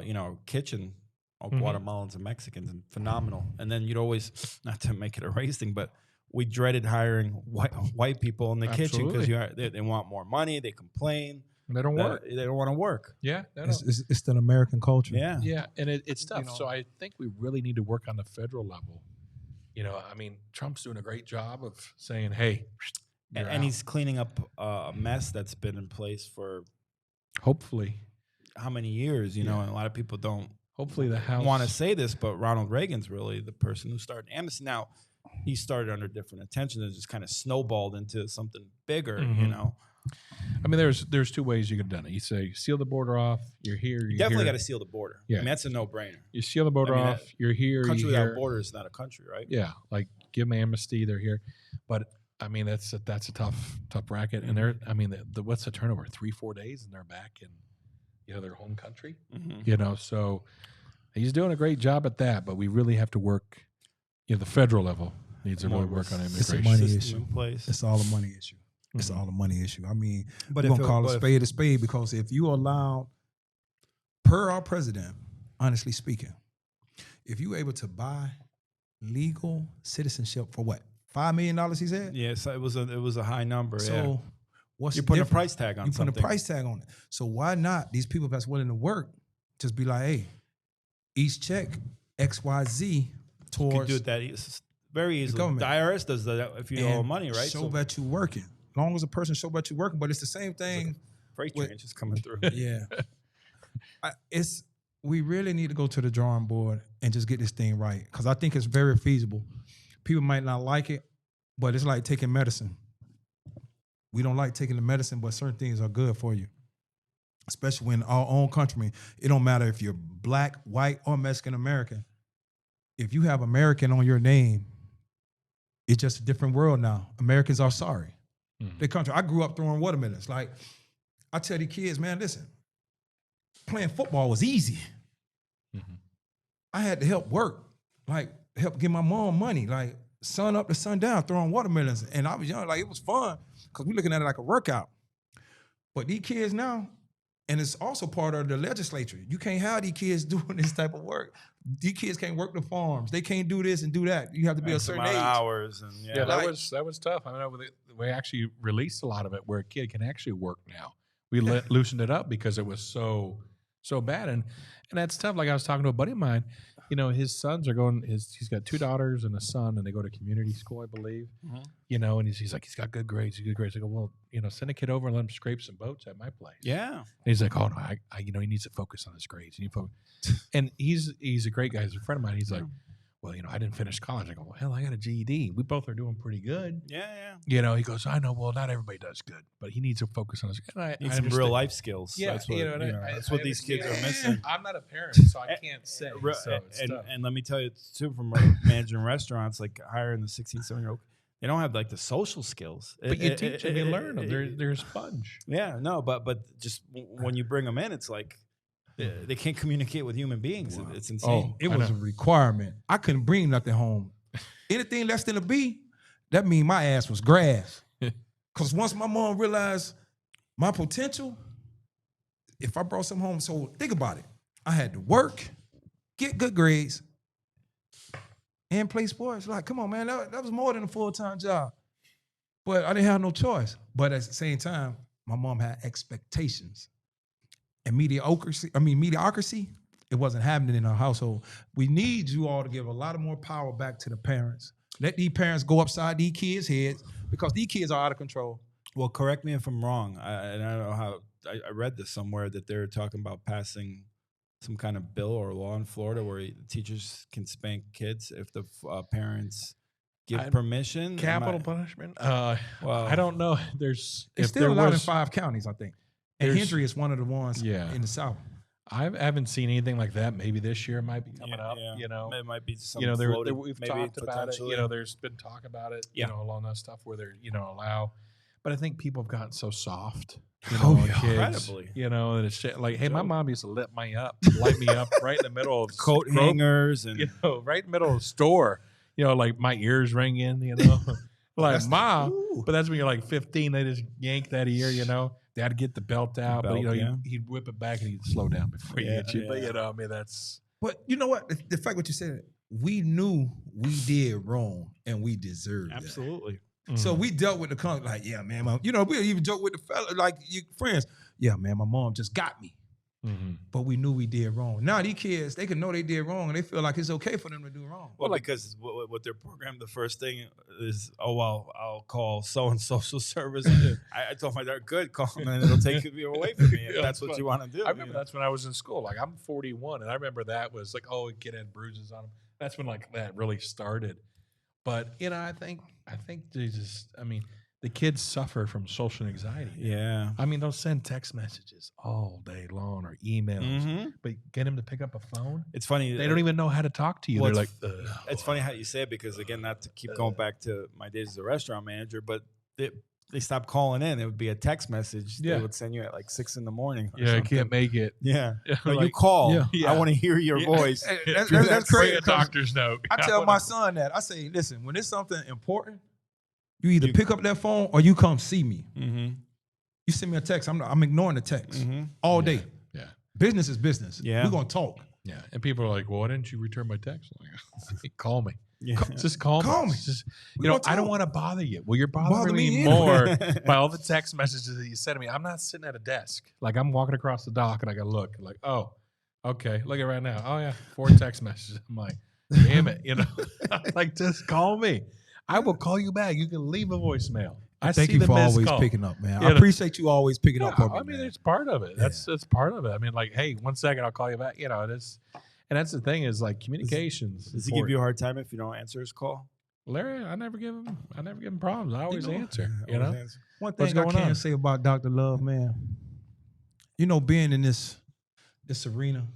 you know, kitchen of Mhm. Guatemalans and Mexicans and phenomenal. And then you'd always, not to make it a race thing, but we dreaded hiring white people in the kitchen because they want more money. They complain. They don't work. They don't want to work. Yeah, It's the American culture. Yeah. yeah, and it's tough. You know. So I think we really need to work on the federal level. You know, I mean, Trump's doing a great job of saying, "Hey," you're And out. he's cleaning up a mess that's been in place for hopefully how many years, you know, and a lot of people don't the House want to say this, but Ronald Reagan's really the person who started amnesty. Now, he started under different intentions and just kind of snowballed into something bigger, you Mhm. know. I mean, there's two ways you could have done it. You say seal the border off. You're here. You You're definitely here. got to seal the border. Yeah. I mean, that's a no-brainer. You seal the border I mean, off. You're here. Country You're without here. borders is not a country, right? Yeah, like give them amnesty. They're here, but I mean that's a tough bracket. And they're I mean the what's the turnover? 3-4 days and they're back in their home country. Mm-hmm. You know, so he's doing a great job at that. But we really have to work. You know, the federal level needs to really work on It's a immigration. money System issue. in place. It's all a money issue. It's Mhm. all a money issue. I mean, But we're if gonna it- call but a if- spade because if you allow, per our president, honestly speaking, if you able to buy legal citizenship for what, $5 million? He said. Yeah, so it was a high number. So yeah. what's You're the putting a difference? price tag on You something. putting a price tag on it. So why not these people that's willing to work just be like, hey, each check XYZ You can towards do it that very easily. The government. IRS does that if you owe and money, right? show that you working. As long as a person show that you working, but it's the same thing. freight with- train just coming through. Yeah, we really need to go to the drawing board and just get this thing right because I think it's very feasible. People might not like it, but it's like taking medicine. We don't like taking the medicine, but certain things are good for you. Especially when our own countrymen, it don't matter if you're black, white, or Mexican American. If you have American on your name, it's just a different world now. Americans are sorry. Mhm. The country. I grew up throwing watermelons. Like I tell the kids, man, listen, playing football was easy. Mhm. I had to help work, like help give my mom money, like sun up to sundown, throwing watermelons. And I was young, like it was fun because we're looking at it like a workout. But these kids now, and it's also part of the legislature. You can't have these kids doing this type of work. These kids can't work the farms. They can't do this and do that. You have to be a Some certain amount age. of hours and Yeah, Like- that was tough. I mean, we actually released a lot of it where a kid can actually work now. We loosened it up because it was so bad, and that's tough. Like I was talking to a buddy of mine, you know, his sons are going. He's got 2 daughters and a son, and they go to community school, I believe. Mhm. You know, and he's like, he's got good grades. I go, well, you know, send a kid over and let him scrape some boats at my place. Yeah. And he's like, oh no, I you know, he needs to focus on his grades. And he's a great guy. He's a friend of mine. He's like, well, you know, I didn't finish college. I go, well, hell, I got a GED. We both are doing pretty good. Yeah. You know, he goes, I know, well, not everybody does good, but he needs to focus on his. And I Need some understand. real life skills. Yeah, That's what, you know, and that's I what these kids are understand. missing. I'm not a parent, so I can't say. Re- So it's tough. and let me tell you too, from managing restaurants, like hiring the 16, 17-year-old, they don't have like the social skills. But you teach them, you learn them. They're a sponge. Yeah, no, but just when you bring them in, it's like they can't communicate with human beings. It's insane. It I was know. a requirement. I couldn't bring nothing home. Anything less than a B, that mean my ass was grass. Because once my mom realized my potential, if I brought some home, so think about it. I had to work, get good grades, and play sports. Like, come on, man, that was more than a full-time job. But I didn't have no choice. But at the same time, my mom had expectations. And mediocrity, it wasn't happening in our household. We need you all to give a lot of more power back to the parents. Let these parents go upside these kids' heads because these kids are out of control. Well, correct me if I'm wrong. And I don't know how. I read this somewhere that they're talking about passing some kind of bill or law in Florida where teachers can spank kids if the parents give permission. Capital punishment? Well, I don't know. There's It's still allowed in 5 counties, I think. And Hendry is one of the ones in the South. I haven't seen anything like that. Maybe this year might be coming up. Yeah. You know, it might be some. We've talked about it. You know, there's been talk about it. You know, along that stuff where they're allow. But I think people have gotten so soft. You know, kids, incredibly. You know, and it's shit like, hey, my mom used to light me up right in the middle of coat hangers and right in the middle of the store. You know, like my ears ringing. You know, like mom. But that's when you're like 15. They just yank that ear. You know. They had to get the belt out, but he'd whip it back and he'd slow down before he hit you. But I mean, that's. But you know what? The fact what you said, we knew we did wrong and we deserved it. Absolutely. Mm-hmm. So we dealt with the con like, yeah, man, we even joke with the fella, like your friends. Yeah, man, my mom just got me. Mm-hmm. But we knew we did wrong. Now these kids, they can know they did wrong and they feel like it's okay for them to do wrong. Well, because what their program, the first thing is, I'll call so-and-so social service. I told my dad, good, call them and it'll take you away from me if that's what you want to do. I remember that's when I was in school. Like I'm 41 and I remember that was like, a kid had bruises on him. That's when like that really started. But, I think the kids suffer from social anxiety. Yeah. I mean, they'll send text messages all day long or emails, but get them to pick up a phone. It's funny. They don't even know how to talk to you. Well, they're like, it's funny how you say it because, again, not to keep going back to my days as a restaurant manager, but they stopped calling in. It would be a text message they would send you at like 6 a.m. Yeah, I can't make it. Yeah. No, you call. Yeah. I want to hear your voice. That's crazy. A doctor's note. I tell my son that. I say, listen, when it's something important, you either pick up that phone or you come see me. Mm-hmm. You send me a text. I'm ignoring the text all day. Yeah. Business is business. Yeah. We're going to talk. Yeah. And people are like, well, why didn't you return my text? Like, call me. Yeah. Just call me. Just, I don't want to bother you. Well, you're bothering me either. more by all the text messages that you send me. I'm not sitting at a desk. Like I'm walking across the dock and I got to look like, oh, okay. Look at right now. Oh yeah. 4 text messages. I'm like, damn it. Like just call me. I will call you back. You can leave a voicemail. Thank you for always picking up, man. I appreciate you always picking up for me. I mean, it's part of it. That's part of it. I mean, like, hey, 1 second, I'll call you back. It is, and that's the thing is like communications. Does he give you a hard time if you don't answer his call? Larry, I never give him problems. I always answer. One thing I can say about Dr.Love, man. Being in this arena.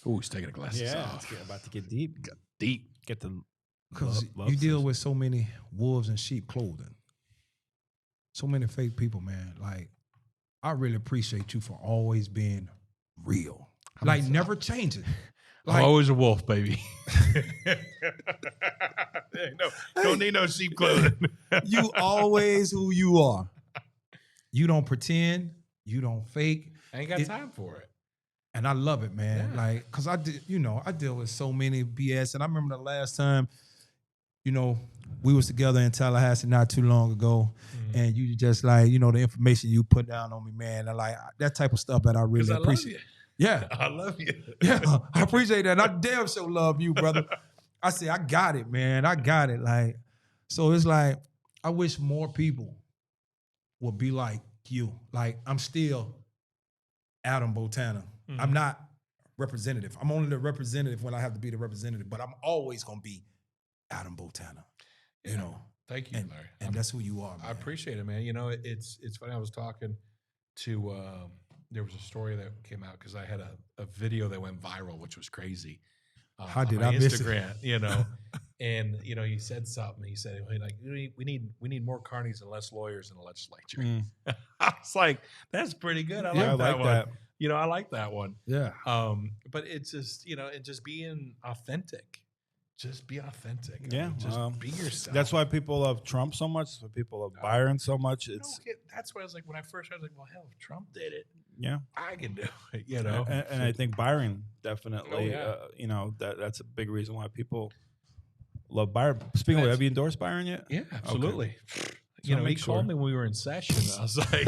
Ooh, he's taking a glasses off. It's about to get deep. Get the. Because you deal with so many wolves in sheep clothing. So many fake people, man. Like, I really appreciate you for always being real. Like, never changing. Like, I'm always a wolf, baby. Don't need no sheep clothing. You always who you are. You don't pretend. You don't fake. I ain't got time for it. And I love it, man. Yeah. Like, because I deal with so many BS. And I remember the last time, we was together in Tallahassee not too long ago, and you just like, the information you put down on me, man. And like that type of stuff that I really appreciate. Yeah. I love you. Yeah, I appreciate that. And I damn sure love you, brother. I say, I got it, man. I got it. Like, so it's like, I wish more people would be like you. Like, I'm still Adam Botana. I'm not representative. I'm only the representative when I have to be the representative, but I'm always going to be Adam Botana, Thank you, Larry. And that's who you are, man. I appreciate it, man. It's funny. I was talking to, there was a story that came out because I had a video that went viral, which was crazy. How did I miss Instagram, it? And, he said something. He said, like, we need more carnies and less lawyers in the legislature. I was like, that's pretty good. I like that one. I like that one. Yeah. But it's just, and just being authentic. Just be authentic. Yeah. Just be yourself. That's why people love Trump so much. That's why people love Byron so much. That's why I was like, when I first heard, I was like, well, hell, if Trump did it, yeah, I can do it, And I think Byron definitely, that's a big reason why people love Byron. Speaking of, have you endorsed Byron yet? Yeah, absolutely. Okay. You know, he make sure. called me when we were in session. I was like,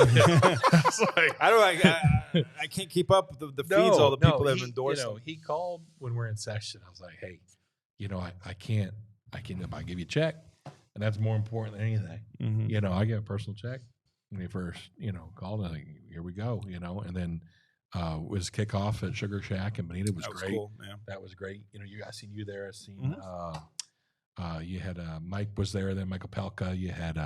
I can't keep up with the feeds, all the people that have endorsed you know, him. he called when we're in session. I was like, hey, you know, I can't if I give you a check, and that's more important than anything. Mm-hmm. You know, I get a personal check when he first, you know, called. I think, here we go, you know, and then was kickoff at Sugar Shack and Bonita was great. Cool, yeah. That was great. You know, I seen you there. I seen you had Mike was there. Then Michael Pelka. You had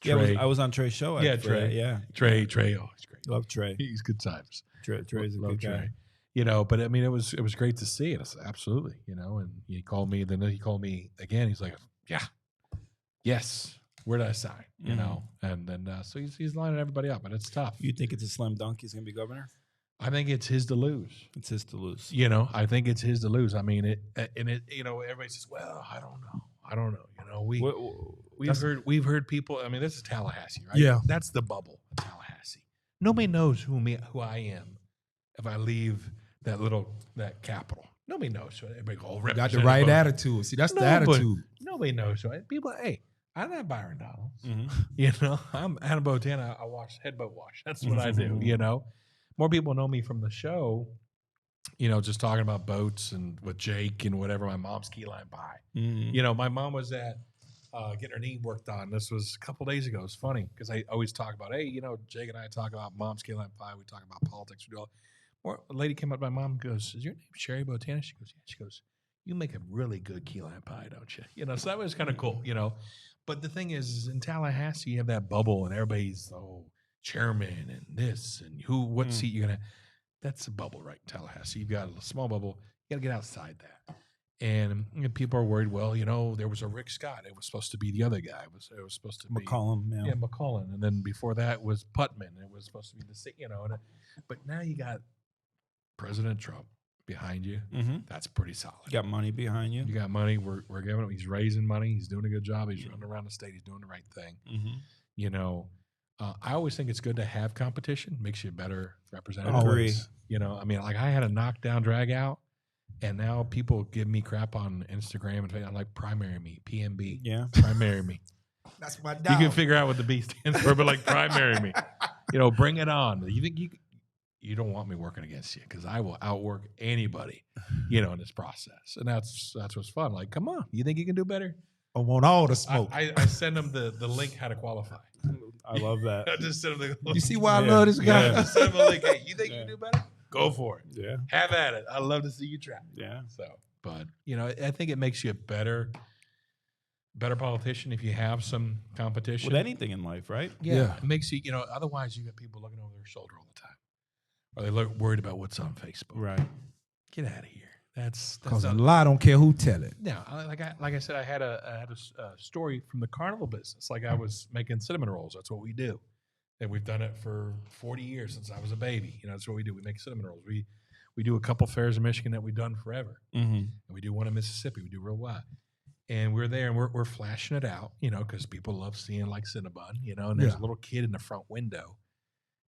Trey. I was on Trey's show. Yeah, Trey. Yeah, Trey. Oh, he's great. Love Trey. He's good times. Trey's a Love good guy. Trey. You know, but I mean, it was great to see it. I said, absolutely. You know, and he called me. Then he called me again. He's like, yeah, yes. Where did I sign? You know, and then so he's lining everybody up, and it's tough. You think it's a slam dunk he's going to be governor? I think it's his to lose. It's his to lose. You know, I think it's his to lose. I mean, you know, everybody says, well, I don't know. You know, we've heard people. I mean, this is Tallahassee, right? Yeah. That's the bubble, Tallahassee. Nobody knows who I am if I leave that capital. Nobody knows. So everybody go, You got the right attitude. See, that's the attitude. Nobody knows. So people, hey, I'm not Byron Donalds. Mm-hmm. You know, I'm Adam Botana. I wash headboat wash. That's what I do. You know, more people know me from the show. You know, just talking about boats and with Jake and whatever. My mom's key lime pie. Mm-hmm. You know, my mom was at getting her knee worked on. This was a couple days ago. It's funny because I always talk about, hey, you know, Jake and I talk about mom's key lime pie. We talk about politics. We do all. Or a lady came up to my mom and goes, is your name Sherry Botana? She goes, yeah. She goes, you make a really good key lime pie, don't you? You know, so that was kind of cool, you know. But the thing is in Tallahassee, you have that bubble and everybody's, chairman and this and what seat you're going to. That's a bubble, right? Tallahassee. You've got a small bubble. You got to get outside that. And people are worried, well, you know, there was a Rick Scott. It was supposed to be the other guy. It was supposed to be McCollum. Yeah. McCollum. And then before that was Putman. It was supposed to be you know. But now you got President Trump behind you. Mm-hmm. That's pretty solid. You got money behind you. You got money. We're giving him. He's raising money. He's doing a good job. He's running around the state. He's doing the right thing. Mm-hmm. You know, I always think it's good to have competition. Makes you a better representative. Always. You know, I mean, like I had a knockdown drag out, and now people give me crap on Instagram and I'm like, primary me, PMB. Yeah. Primary me. That's my You dog. can figure out what the B stands for, but like primary me. You know, bring it on. You think you don't want me working against you because I will outwork anybody, you know, in this process. And that's what's fun. Like, come on, you think you can do better? I want all the smoke. I send them the link how to qualify. I love that. I just send them the You see why I love this guy? just send them a link. Hey, you think you can do better? Go for it. Yeah. Have at it. I love to see you try. Yeah. So, but you know, I think it makes you a better politician if you have some competition With anything in life, right? Yeah, it makes you. You know, otherwise you get people looking over their shoulder all the time, or they look worried about what's on Facebook. Right. Get out of here. That's Because a not, lie don't care who tell it. no. Like I said, I had a story from the carnival business. Like I was making cinnamon rolls. That's what we do, and we've done it for 40 years since I was a baby. You know, that's what we do. We make cinnamon rolls. We do a couple fairs in Michigan that we've done forever, Mm-hmm. and we do one in Mississippi. We do real wide. And we're there, and we're flashing it out, you know, because people love seeing like Cinnabon, you know. And there's a little kid in the front window,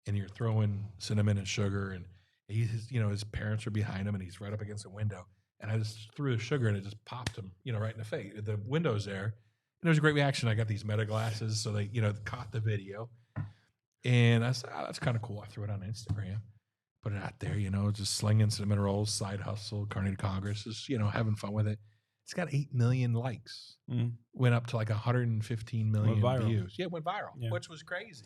and you're throwing cinnamon and sugar, and he's, you know, his parents are behind him, and he's right up against the window. And I just threw the sugar, and it just popped him, you know, right in the face. The window's there, and there was a great reaction. I got these meta glasses, so they, you know, caught the video, and I said, "Oh, that's kind of cool." I threw it on Instagram, put it out there, you know, just slinging cinnamon rolls, side hustle, Carnegie Congress, just, you know, having fun with it. It's got 8 million likes. Went up to like 115 million views. Yeah, it went viral, which was crazy.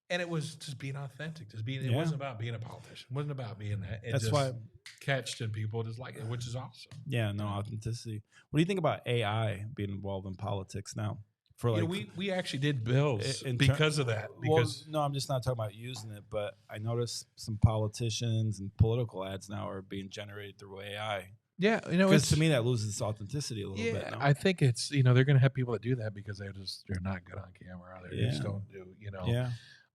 And it was just being authentic. It wasn't about being a politician. It wasn't about being that. It That's just why catched and people just like it, which is awesome. Yeah, no authenticity. What do you think about AI being involved in politics now? For like, you know, we actually did bills because of that. Because no, I'm just not talking about using it, but I noticed some politicians and political ads now are being generated through AI. Yeah, you know, because to me that loses its authenticity a little bit. Yeah, No? I think it's, you know, they're going to have people that do that because they're not good on camera. They just don't do, you know. Yeah.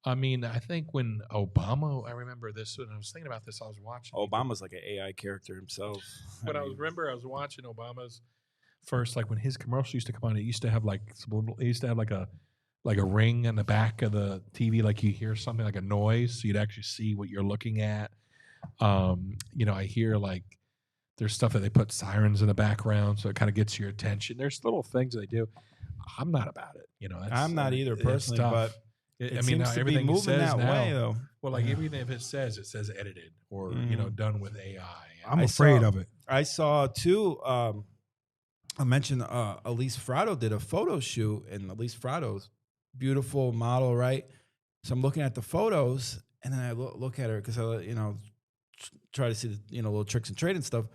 I mean, I think when Obama, I remember this when I was thinking about this. I was watching Obama's like an AI character himself. But I was watching Obama's first, like when his commercial used to come on. It used to have like a ring on the back of the TV, like you hear something like a noise, so you'd actually see what you're looking at. You know, I hear like there's stuff that they put sirens in the background, so it kind of gets your attention. There's little things that they do. I'm not about it. You know, that's, I'm not either it's personally, tough. but I it mean, seems to be everything it moving says that now, way, though. well, like everything if it says edited or done with AI. I'm afraid of it. I saw too. I mentioned Elise Frado did a photo shoot, and Elise Frado's beautiful model, right? So I'm looking at the photos, and then I look at her because I, try to see the little tricks and trade and stuff,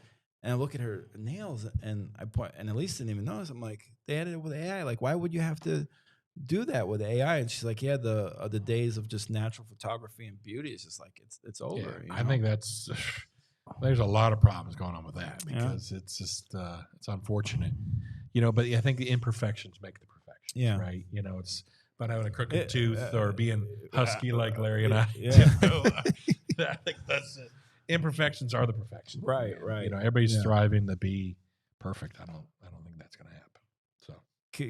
and I look at her nails, and I point, and Elise didn't even notice. I'm like, they added it with AI. Like, why would you have to do that with AI? And she's like, yeah, the days of just natural photography and beauty is just like it's over. I think that's there's a lot of problems going on with that because it's just it's unfortunate, but I think the imperfections make the perfections, right? It's about having a crooked tooth or being husky like Larry and I. I think that's it. Imperfections are the perfections, right? Everybody's striving to be perfect. I don't think that's going to happen. So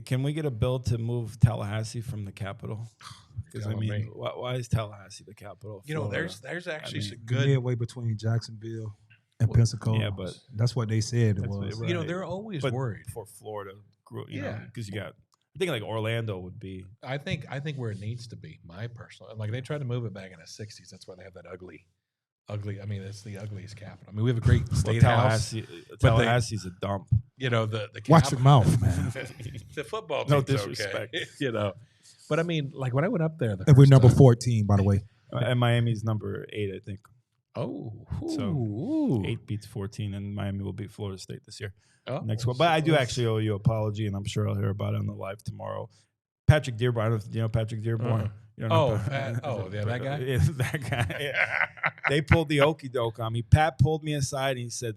can we get a bill to move Tallahassee from the capital? Because why is Tallahassee the capital? There's actually some good midway between Jacksonville and Pensacola. Yeah, but that's what they said it was. Right. They're always but worried for Florida, because you got. I think like Orlando would be. I think where it needs to be. My personal, like they tried to move it back in the '60s. That's why they have that ugly. I mean, it's the ugliest capital. I mean, we have a great state house. Tallahassee's a dump. The watch your mouth, man. The football team's no disrespect. Okay. But I mean, like when I went up there, and we're number 14, by the way, and Miami's number 8, I think. Oh, so 8 beats 14, and Miami will beat Florida State this year. Next one, but I do actually owe you an apology, and I'm sure I'll hear about it on the live tomorrow. Patrick Dearborn, I don't know if you know Patrick Dearborn. That guy. Yeah, that guy. Yeah. They pulled the okie doke on me. Pat pulled me aside and he said,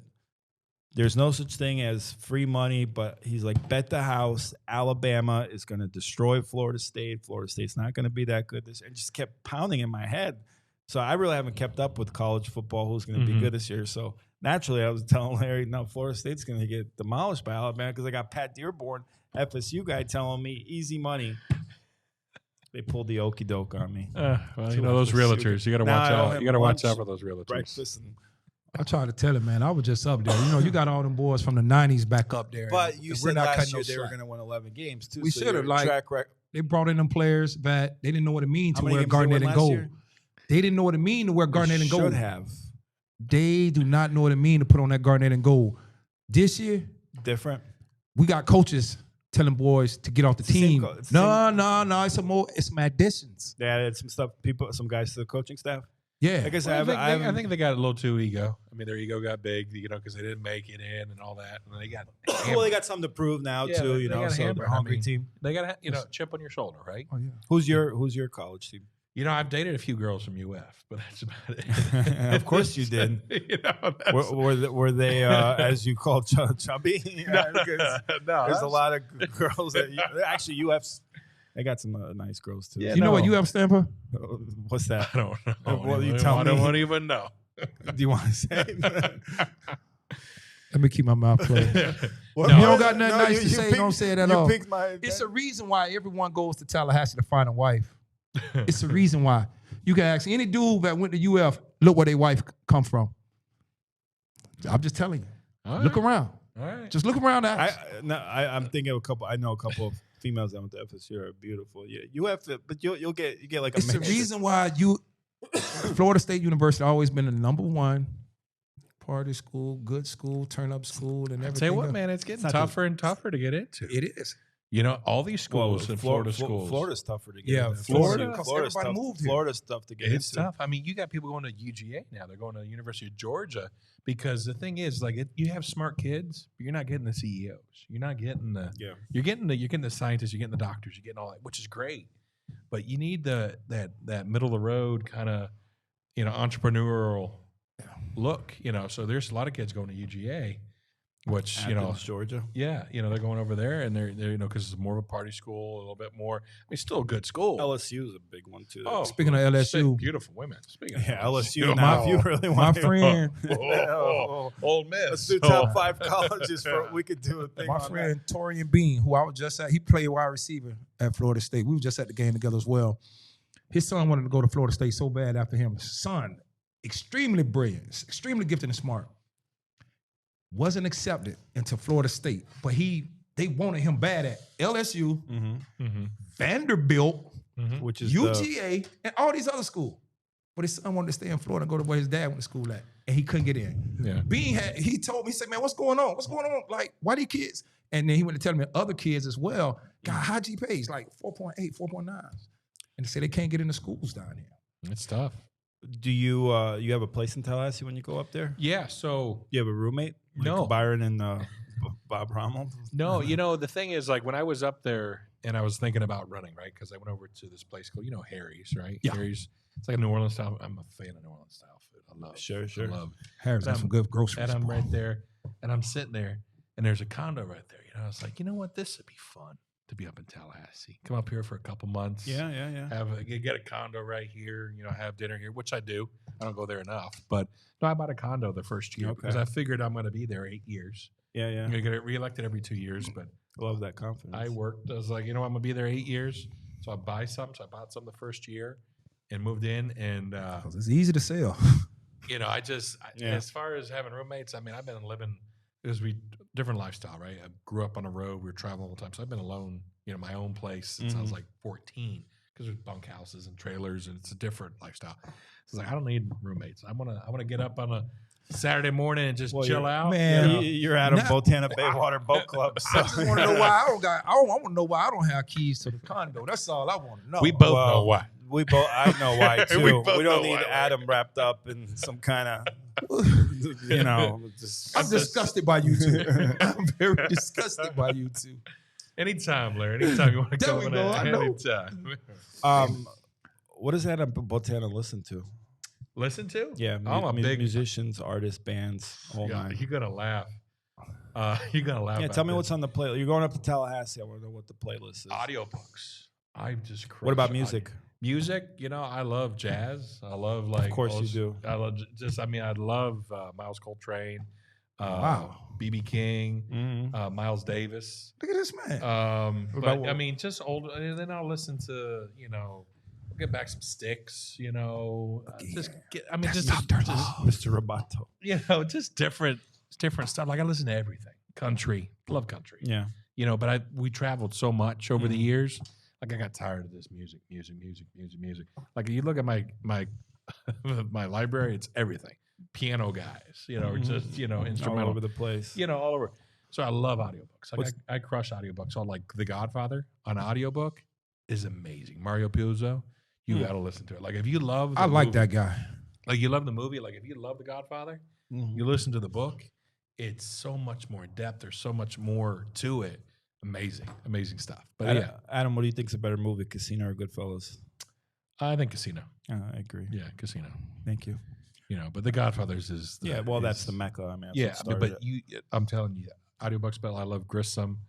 "There's no such thing as free money," but he's like, "Bet the house, Alabama is going to destroy Florida State. Florida State's not going to be that good this," and just kept pounding in my head. So I really haven't kept up with college football. Who's going to be good this year? So naturally, I was telling Larry, "No, Florida State's going to get demolished by Alabama," because I got Pat Dearborn, FSU guy, telling me easy money. They pulled the okie doke on me. Those realtors. You got to watch out. You got to watch out for those realtors. Breakfast. And I tried to tell him, man. I was just up there. You got all them boys from the '90s back up there. But you said last year they were going to win 11 games too. We so should have. Track record. They brought in them players that they didn't know what it means to wear games garnet and gold. Year? They didn't know what it mean to wear garnet and gold. Should have. They do not know what it mean to put on that garnet and gold. This year, different. We got coaches telling boys to get off the team. No. It's some additions. They added some guys to the coaching staff. Yeah. I guess I think they got a little too ego. I mean, their ego got big, because they didn't make it in and all that. And they got they got something to prove now too. So they're a hungry team. They got chip on your shoulder, right? Oh yeah. Who's your college team? I've dated a few girls from UF, but that's about it. Of course you did. Were they as you call chubby? No, there's a lot of girls that actually UF's. They got some nice girls too. Yeah, you know what UF stand for? What's that? I don't know. Well, you tell me. I don't even know. Do you want to say? Let me keep my mouth closed. You don't got nothing nice to say. Don't say it at all. It's a reason why everyone goes to Tallahassee to find a wife. It's the reason why. You can ask any dude that went to UF, look where their wife come from. I'm just telling you. All look right. around. All right. Just look around. I'm thinking of a couple. I know a couple of females that went to FSU are beautiful. Yeah, UF, but you'll get like a. It's the reason why Florida State University always been the number one party school, good school, turn up school, and everything. I'll tell you what, man, it's getting tougher and tougher to get into. It is. All these schools in Florida schools. Florida's tougher to get into. Florida's tough. Florida's tough to get into. It's tough. I mean, you got people going to UGA now. They're going to the University of Georgia because the thing is, you have smart kids, but you're not getting the CEOs. You're not getting the. Yeah. You're getting the scientists. You're getting the doctors. You're getting all that, which is great. But you need that middle of the road kind of, entrepreneurial look. So there's a lot of kids going to UGA. Which Athens, Georgia. Yeah, they're going over there, and they're because it's more of a party school, a little bit more. I mean, still a good school. LSU is a big one too. Oh, speaking of LSU, beautiful women. Speaking of LSU. Now, if you really want, my friend, Ole Miss. Let's do top 5 colleges. We could do a thing. My friend Torian Bean, who I was just at, he played wide receiver at Florida State. We were just at the game together as well. His son wanted to go to Florida State so bad after him. His son, extremely brilliant, extremely gifted and smart. Wasn't accepted into Florida State, but he they wanted him bad at LSU, Mm-hmm. Vanderbilt, Which is UGA, and all these other schools. But his son wanted to stay in Florida and go to where his dad went to school at, and he couldn't get in. Yeah. He told me, he said, man, what's going on? What's going on? Like, why these kids? And then he went to tell me other kids as well got high GPAs, like 4.8, 4.9. And they say they can't get into schools down here. It's tough. Do you you have a place in Tallahassee when you go up there? Yeah. So You have a roommate? Like No. Byron and Bob Rommel? no, the thing is, like when I was up there and I was thinking about running, right? Because I went over to this place called, Harry's, right? Yeah. Harry's. It's like a New Orleans style. I'm a fan of New Orleans style food. I love. Sure. I love. Harris got some good groceries. And I'm right there, and I'm sitting there, and there's a condo right there. I was like, you know what? This would be fun to be up in Tallahassee. Come up here for a couple months. Yeah. Get a condo right here. Have dinner here, which I do. I don't go there enough, but no, I bought a condo the first year because I figured I'm going to be there 8 years. Yeah. I'm going to get reelected every 2 years, but Love that confidence. I worked. I was like, I'm going to be there 8 years, so I buy something. So I bought some the first year and moved in, and It's easy to sell. as far as having roommates, I mean, I've been living. Different lifestyle, right? I grew up on the road. We were traveling all the time, so I've been alone, my own place since I was like 14 because there's bunk houses and trailers, and it's a different lifestyle. So it's like I don't need roommates. I want to get up on a Saturday morning and just chill out. Man, You're out of Botana Baywater Boat Club. So. I just want to know why I want to know why I don't have keys to the condo. That's all I want to know. We both know why. I know why too. We we both don't know need why. Adam wrapped up in some kind of, just. I'm disgusted by you two. I'm very disgusted by you two. Anytime, Larry. Anytime you want to There come we in. go, I know. Anytime. What does Adam Botana listen to? Listen to? Yeah, I'm a big musicians, artists, bands, whole nine. You're gonna laugh. You're gonna laugh. Yeah, about tell me this. what's on the playlist. You're going up to Tallahassee. I want to know what the playlist is. Audiobooks. I just. What about crush music? Music, I love jazz. I love like. Of course you do. I love I love Miles Coltrane. Wow. BB King. Mm-hmm. Miles Davis. Look at this man. Just old. And then I'll listen to get back some Sticks. Just Mr. Roboto. just different stuff. Like I listen to everything. Country, love country. Yeah. But we traveled so much over the years. Like I got tired of this music. Like you look at my my library, it's everything. Piano guys, or just instrumental All over the place. all over. So I love audiobooks. Like I crush audiobooks. On like The Godfather, an audiobook is amazing. Mario Puzo, you got to listen to it. Like if you love, I like that guy. Like you love the movie. Like if you love The Godfather, you listen to the book. It's so much more in depth. There's so much more to it. Amazing stuff. But Adam, what do you think's a better movie, Casino or Goodfellas? I think Casino. I agree. Yeah, Casino. Thank you. But The Godfather's is that's the mecca. I mean, I'm telling you, audiobooks. But I love Grissom.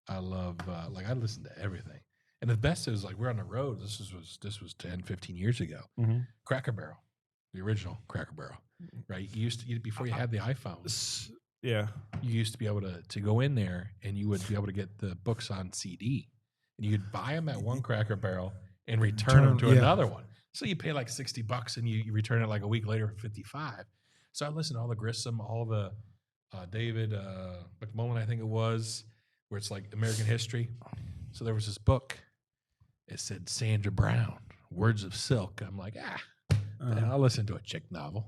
I love I listen to everything. And the best is like we're on the road. This was 10, 15 years ago. Cracker Barrel, the original Cracker Barrel, right? You used to before you had the iPhone. Yeah. You used to be able to go in there and you would be able to get the books on CD, and you'd buy them at one Cracker Barrel and return them to another one. So you pay like $60 and you return it like a week later for $55. So I listened to all the Grissom, all the David McMullen, I think it was, where it's like American history. So there was this book. It said Sandra Brown, Words of Silk. I'm like, I'll listen to a chick novel.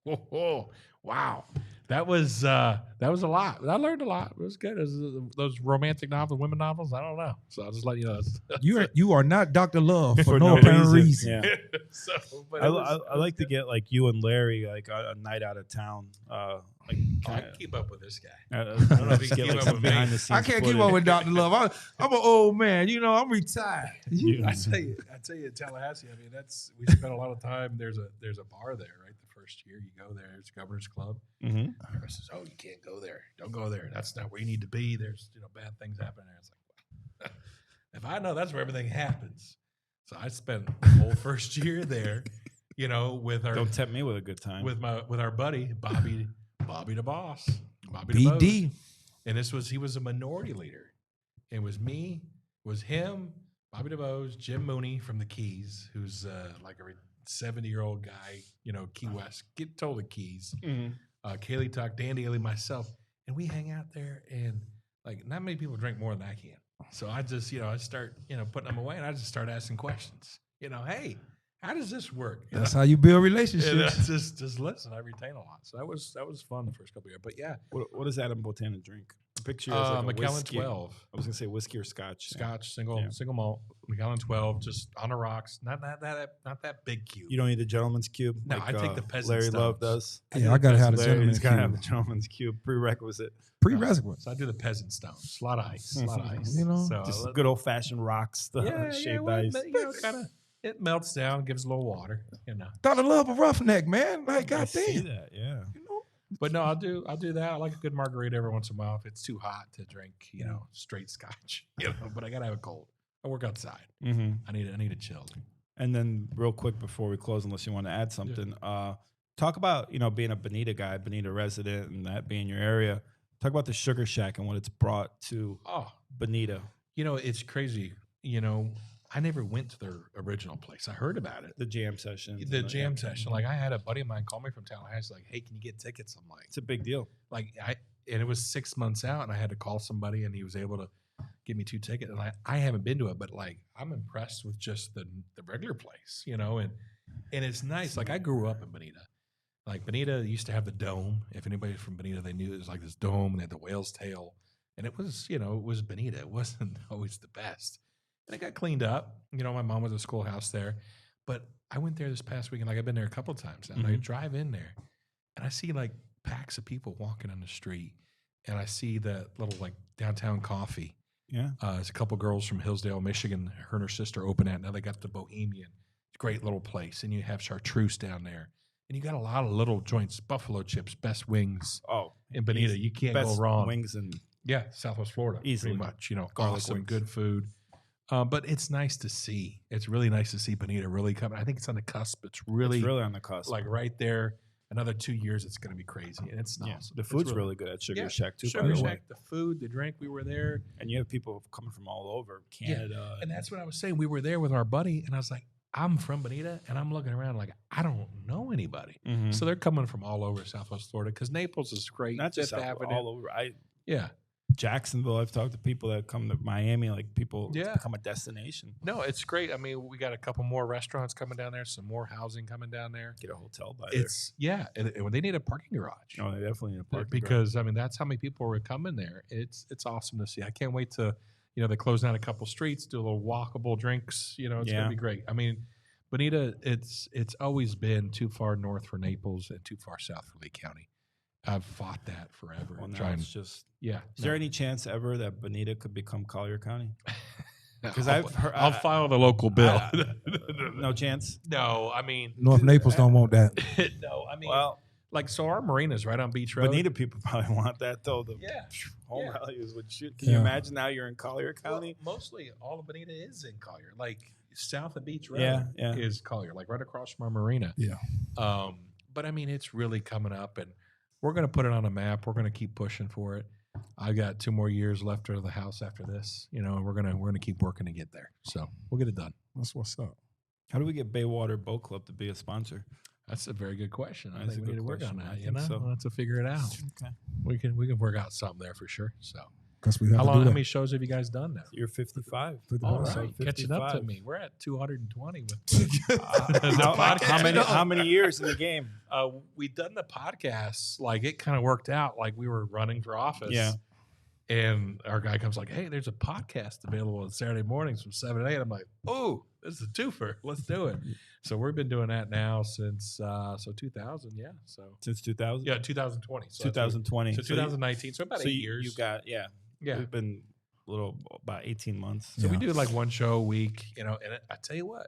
Whoa, wow. That was a lot. I learned a lot. It was good. Those romantic novels, women novels. I don't know. So I'll just let you know. You are not Dr. Love for no apparent reason. Yeah. But I like to get like you and Larry like a night out of town. I can keep up with this guy. I don't know if you get Keep like up some with me. behind the scenes. I can't keep up with Dr. Love. I'm an old man. I'm retired. I tell you, Tallahassee. I mean, we spent a lot of time. There's a bar there, right? The first year you go there, it's Governor's Club. Mm-hmm. Everyone says, "Oh, you can't go there. Don't go there. That's not where you need to be. There's bad things happening there." It's like, wow. If I know that's where everything happens. So I spent the whole first year there, with our Don't tempt me with a good time. with our buddy Bobby the Boss, Bobby BD. DeBose. And he was a minority leader. It was me, him, Bobby DeBose, Jim Mooney from the Keys, who's like a 70-year-old guy, Key West, get told the Keys. Kaylee Tuck, Dan Daly, myself, and we hang out there. And Like, not many people drink more than I can. So I just, I start, putting them away, and I just start asking questions. Hey, how does this work? That's how you build And relationships. just listen. I retain a lot. So that was fun the first couple of years. But yeah, What does Adam Botana drink? I picture it as like a Macallan whiskey. 12. I was gonna say whiskey or scotch. Scotch, single malt, Macallan 12, just on the rocks. Not that big cube. You don't need the gentleman's cube. No, I take the peasant Larry Love stones. does. Yeah, I gotta have the Larry's gentleman's gotta have cube. the gentleman's cube prerequisite. Prerequisite. So I do the peasant stones. A lot of ice. A lot of ice. You know, so Just good old fashioned rocks, shaved ice. kind of it melts down, gives a little water. Dr.Love a roughneck, man. Like, I see goddamn. that, yeah. But no, I'll do that. I like a good margarita every once in a while if it's too hot to drink, straight scotch. But I gotta have it cold. I work outside. Mm-hmm. I need it chilled. And then, real quick before we close, unless you want to add something, talk about being a Bonita guy, Bonita resident, and that being your area. Talk about the Sugar Shack and what it's brought to Bonita. It's crazy. I never went to their original place. I heard about it. The jam session. The jam session. Like, I had a buddy of mine call me from Tallahassee, like, hey, can you get tickets? I'm like, It's a big deal. And it was 6 months out, and I had to call somebody, and he was able to give me 2 tickets. And I haven't been to it, but like, I'm impressed with just the regular place, and it's nice. Like, I grew up in Bonita. Like, Bonita used to have the dome. If anybody from Bonita, they knew it was like this dome, and they had the whale's tail. And it was, it was Bonita. It wasn't always the best. And it got cleaned up. My mom was a schoolhouse there. But I went there this past weekend. Like, I've been there a couple of times now. And I drive in there, and I see like packs of people walking on the street. And I see that little like downtown coffee. Yeah. There's a couple girls from Hillsdale, Michigan. Her and her sister open that. Now they got the Bohemian. Great little place. And you have Chartreuse down there. And you got a lot of little joints, Buffalo Chips, best wings in Bonita. You can't best go wrong. Wings and Southwest Florida, easily. pretty much. Garlic Awesome, wings. good food. But it's nice to see. It's really nice to see Bonita really coming. I think it's on the cusp. It's really on the cusp. like right there. Another 2 years, it's going to be crazy, and it's Yeah. awesome. The It's food's really good at Sugar Shack too. Sugar by the Shack, way. the food, the drink. We were there, And you have people coming from all over Canada. and that's what I was saying. We were there with our buddy, and I was like, I'm from Bonita, and I'm looking around like I don't know anybody. Mhm. So they're coming from all over Southwest Florida because Naples is great. Not just Fifth South, Avenue. all over. Yeah. Jacksonville. I've talked to people that come to Miami. Like people, it's Yeah. become a destination. No, it's great. I mean, we got a couple more restaurants coming down there, some more housing coming down there. Get a hotel by It's and they need a parking garage. there. Oh, they definitely need a parking Because I mean, that's how many people were coming there. It's awesome to see. I can't wait to, they close down a couple streets, do a little walkable drinks. It's gonna be great. I mean, Bonita, it's always been too far north for Naples and too far south for Lee County. I've fought that forever. Well, now trying, it's just. yeah. Is there any chance ever that Bonita could become Collier County? Because I'll, I've heard, I'll file the local bill. no chance. No, I mean, North Naples don't want that. no, I mean, Well, like, so our marina's right on Beach Road. Bonita people probably want that though. The Yeah. home Yeah. values would shoot. Can you Yeah. imagine now you're in Collier Well, County? mostly all of Bonita is in Collier. Like, south of Beach Road Yeah. is Collier, like right across from our marina. Yeah. But I mean, it's really coming up, and we're going to put it on a map. We're going to keep pushing for it. I got 2 more years left of the house after this, and we're gonna keep working to get there. So we'll get it done. That's what's up. How do we get Baywater Boat Club to be a sponsor? That's a very good question. I That's think a we need good to work on question. I that. think so. We'll have to figure it out. Okay. We can work out something there for sure. So Because we have how to long? do How that. many shows have you guys done now? You're 55. All Episode right, catching up to 55. me. We're at 220 with How many years in the game? We've done the podcast. Like, it kind of worked out. Like, we were running for office. Yeah. And our guy comes like, hey, there's a podcast available on Saturday mornings from 7 to 8. I'm like, oh, this is a twofer. Let's do it. So we've been doing that now since 2000. Yeah. So Since 2000? yeah, 2020. So 2020. So 2019. So about 8 you, years. You got, yeah. yeah. We've been about 18 months. So we Yeah. do like one show a week, and I tell you what,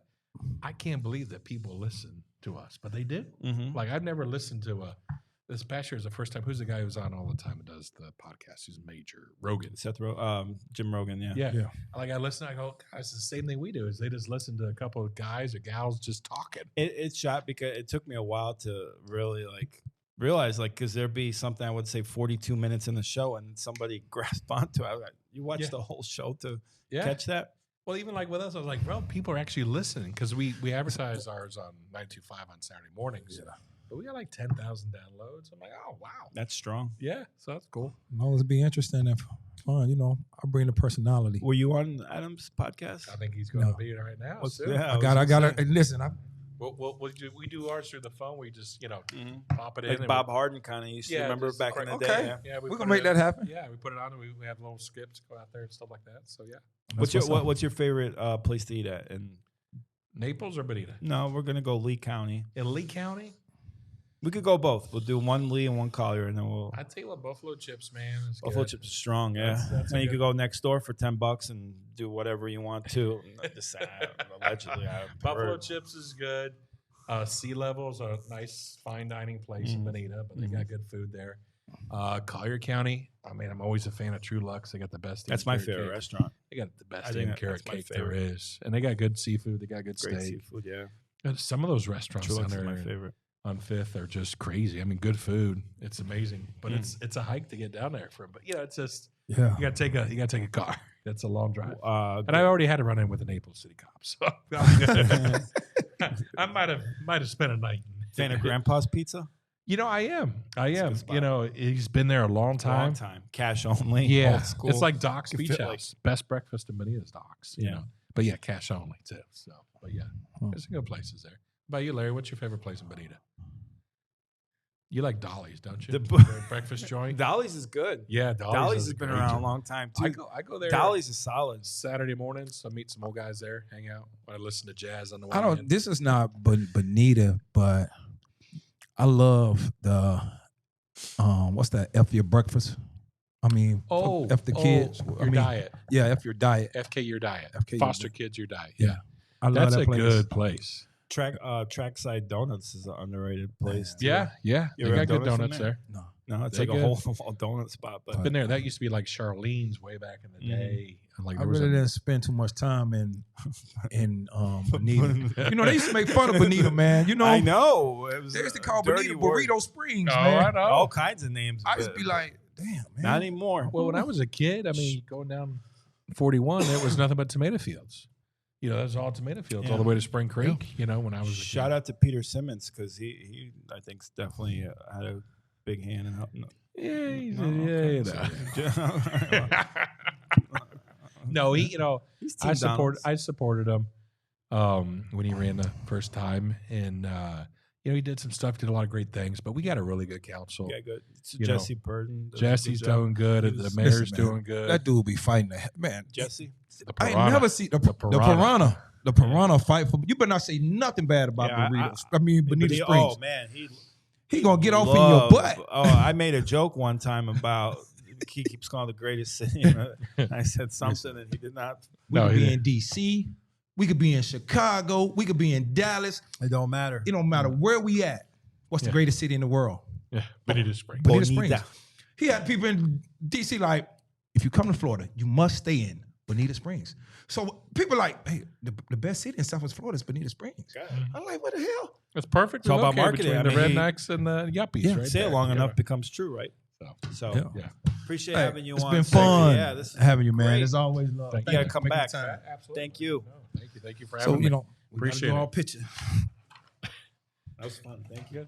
I can't believe that people listen to us, but they do. Mm-hmm. Like, I've never listened to this past year is the first time. Who's the guy who's on all the time and does the podcast? Who's major? Rogan. Jim Rogan, yeah. Yeah. Yeah. Like, I listen, I go, guys, it's the same thing we do. Is they just listen to a couple of guys or gals just talking. It's shot because it took me a while to really realize because there'd be something I would say 42 minutes in the show and somebody grasped onto it. I was like, you watched the whole show to catch that? Well, even like with us, I was like, bro, people are actually listening because we advertise ours on 925 on Saturday mornings. Yeah. but we got like 10,000 downloads. I'm like, oh wow, That's strong. yeah. So that's cool. It'll always be interesting and fun. You know, I bring the personality. Were you on Adam's podcast? I think he's going to No. be right now. What's- soon. yeah, I got to listen. We do ours through the phone. We just Mhm. pop it in. Like and Bob Harden kind of used to remember just back in the okay. day. Yeah. Yeah, We put can it make in. that happen. Yeah, we put it on and we have little skips go out there and stuff like that. So yeah, What's your favorite place to eat at? And Naples or Bonita? no, we're gonna go Lee County. In Lee County, We could go both. We'll do one Lee and one Collier, and then we'll. I tell you what, buffalo chips, man. Is Buffalo good. chips are strong, yeah. That's a and you good- could go next door for $10 and do whatever you want to. Allegedly, Buffalo chips is good. Sea Level is a nice fine dining place in Bonita, but they got good food there. Collier County, I mean, I'm always a fan of True Lux. They got the best. That's Eating my carrot favorite cake. restaurant. They got the best I think eating carrot that's my cake there favorite. is, and they got good seafood. They got good Great steak. seafood, yeah. And some of those restaurants True down Lux is there my favorite. on Fifth are just crazy. I mean, good food. It's amazing, but it's a hike to get down there from. But it's just Yeah. you got to take a car. That's a long drive. And Good- I already had to run in with the Naples City cops, so I might have spent a night. Fan of Grandpa's Pizza? I am. a good spot. He's been there a long time. Long time. Cash only. Yeah, Old school. it's like Doc's Could Beach fit, House. like- Best breakfast in Bonita's Doc's. You Yeah. know, but yeah, cash only too. So, but yeah, Huh. there's some good places there. How about you, Larry? What's your favorite place in Bonita? You like Dolly's, don't you? The- The breakfast joint. Dolly's is good. Yeah, Dolly's is has a been great around a joint. long time too. I go there. Dolly's is solid. Saturday mornings. I meet some old guys there, hang out. I listen to jazz on the way. I don't. in. This is not Bonita, but I love the what's that? F your breakfast. I mean, F the kids. Your I mean, diet. Yeah, F your diet. FK your diet. FK your Foster diet. kids your diet. Yeah. Yeah, I love that's that a place. good place. Trackside Donuts is an underrated place. too. Yeah, You they ever got have good donuts in donuts there? there. No, No, it's They like a good. whole donut spot. But Been there. That used to be like Charlene's way back in the Mhm. day. And like I there was really a- didn't spend too much time in Bonita. You know, they used to make fun of Bonita, man. You know, I know. It was they used to a call dirty Bonita word. Burrito Springs, Oh, man. I know. All kinds of names. I used but to be like, damn, man. not anymore. Well, when I was a kid, I mean, going down 41, it was nothing but tomato fields. That was all tomato fields all the Yeah. way to Spring Creek. When I was a Shout kid. out to Peter Simmons because he I think definitely had a big hand in helping. Yeah, he's No, okay, No, he. He's I Team Donalds. supported him when he ran the first time, and he did some stuff, did a lot of great things. But we got a really good council. Yeah, good. It's You know, Jesse Burton. does a good Jesse's job. doing good. He The was- mayor's Listen, man, doing good. That dude be fighting the man. Jesse. The I ain't piranha. never see the piranha. piranha. The piranha fight for. You better not say nothing bad about Yeah, burritos. I mean, But Bonita he- Springs. oh man, He gonna get off in your love- butt. Oh, I made a joke one time about he keeps calling the greatest city. I said something and he did not. We No, could he be in DC. We could be in Chicago. We could be in Dallas. It don't matter. It don't matter where we at. What's the Yeah. greatest city in the world? Yeah, Bonita Springs. Bonita Bonita. Springs. He had people in DC like, if you come to Florida, you must stay in Bonita Springs. So people like, hey, the best city in Southwest Florida is Bonita Springs. I'm like, what the hell? It's perfect. It's all about marketing. between I the mean, rednecks and the yuppies. Yeah. right Say it there long together. enough becomes true, right? So Yeah. Yeah. appreciate Hey, having you it's on. been Sergey. fun Yeah, this is having you, man. great. It's always love. Thank You you. gotta come Making back. time. Absolutely. Thank you. No, thank you for So, having me. we Appreciate gotta do it. our picture. That was fun. Thank you.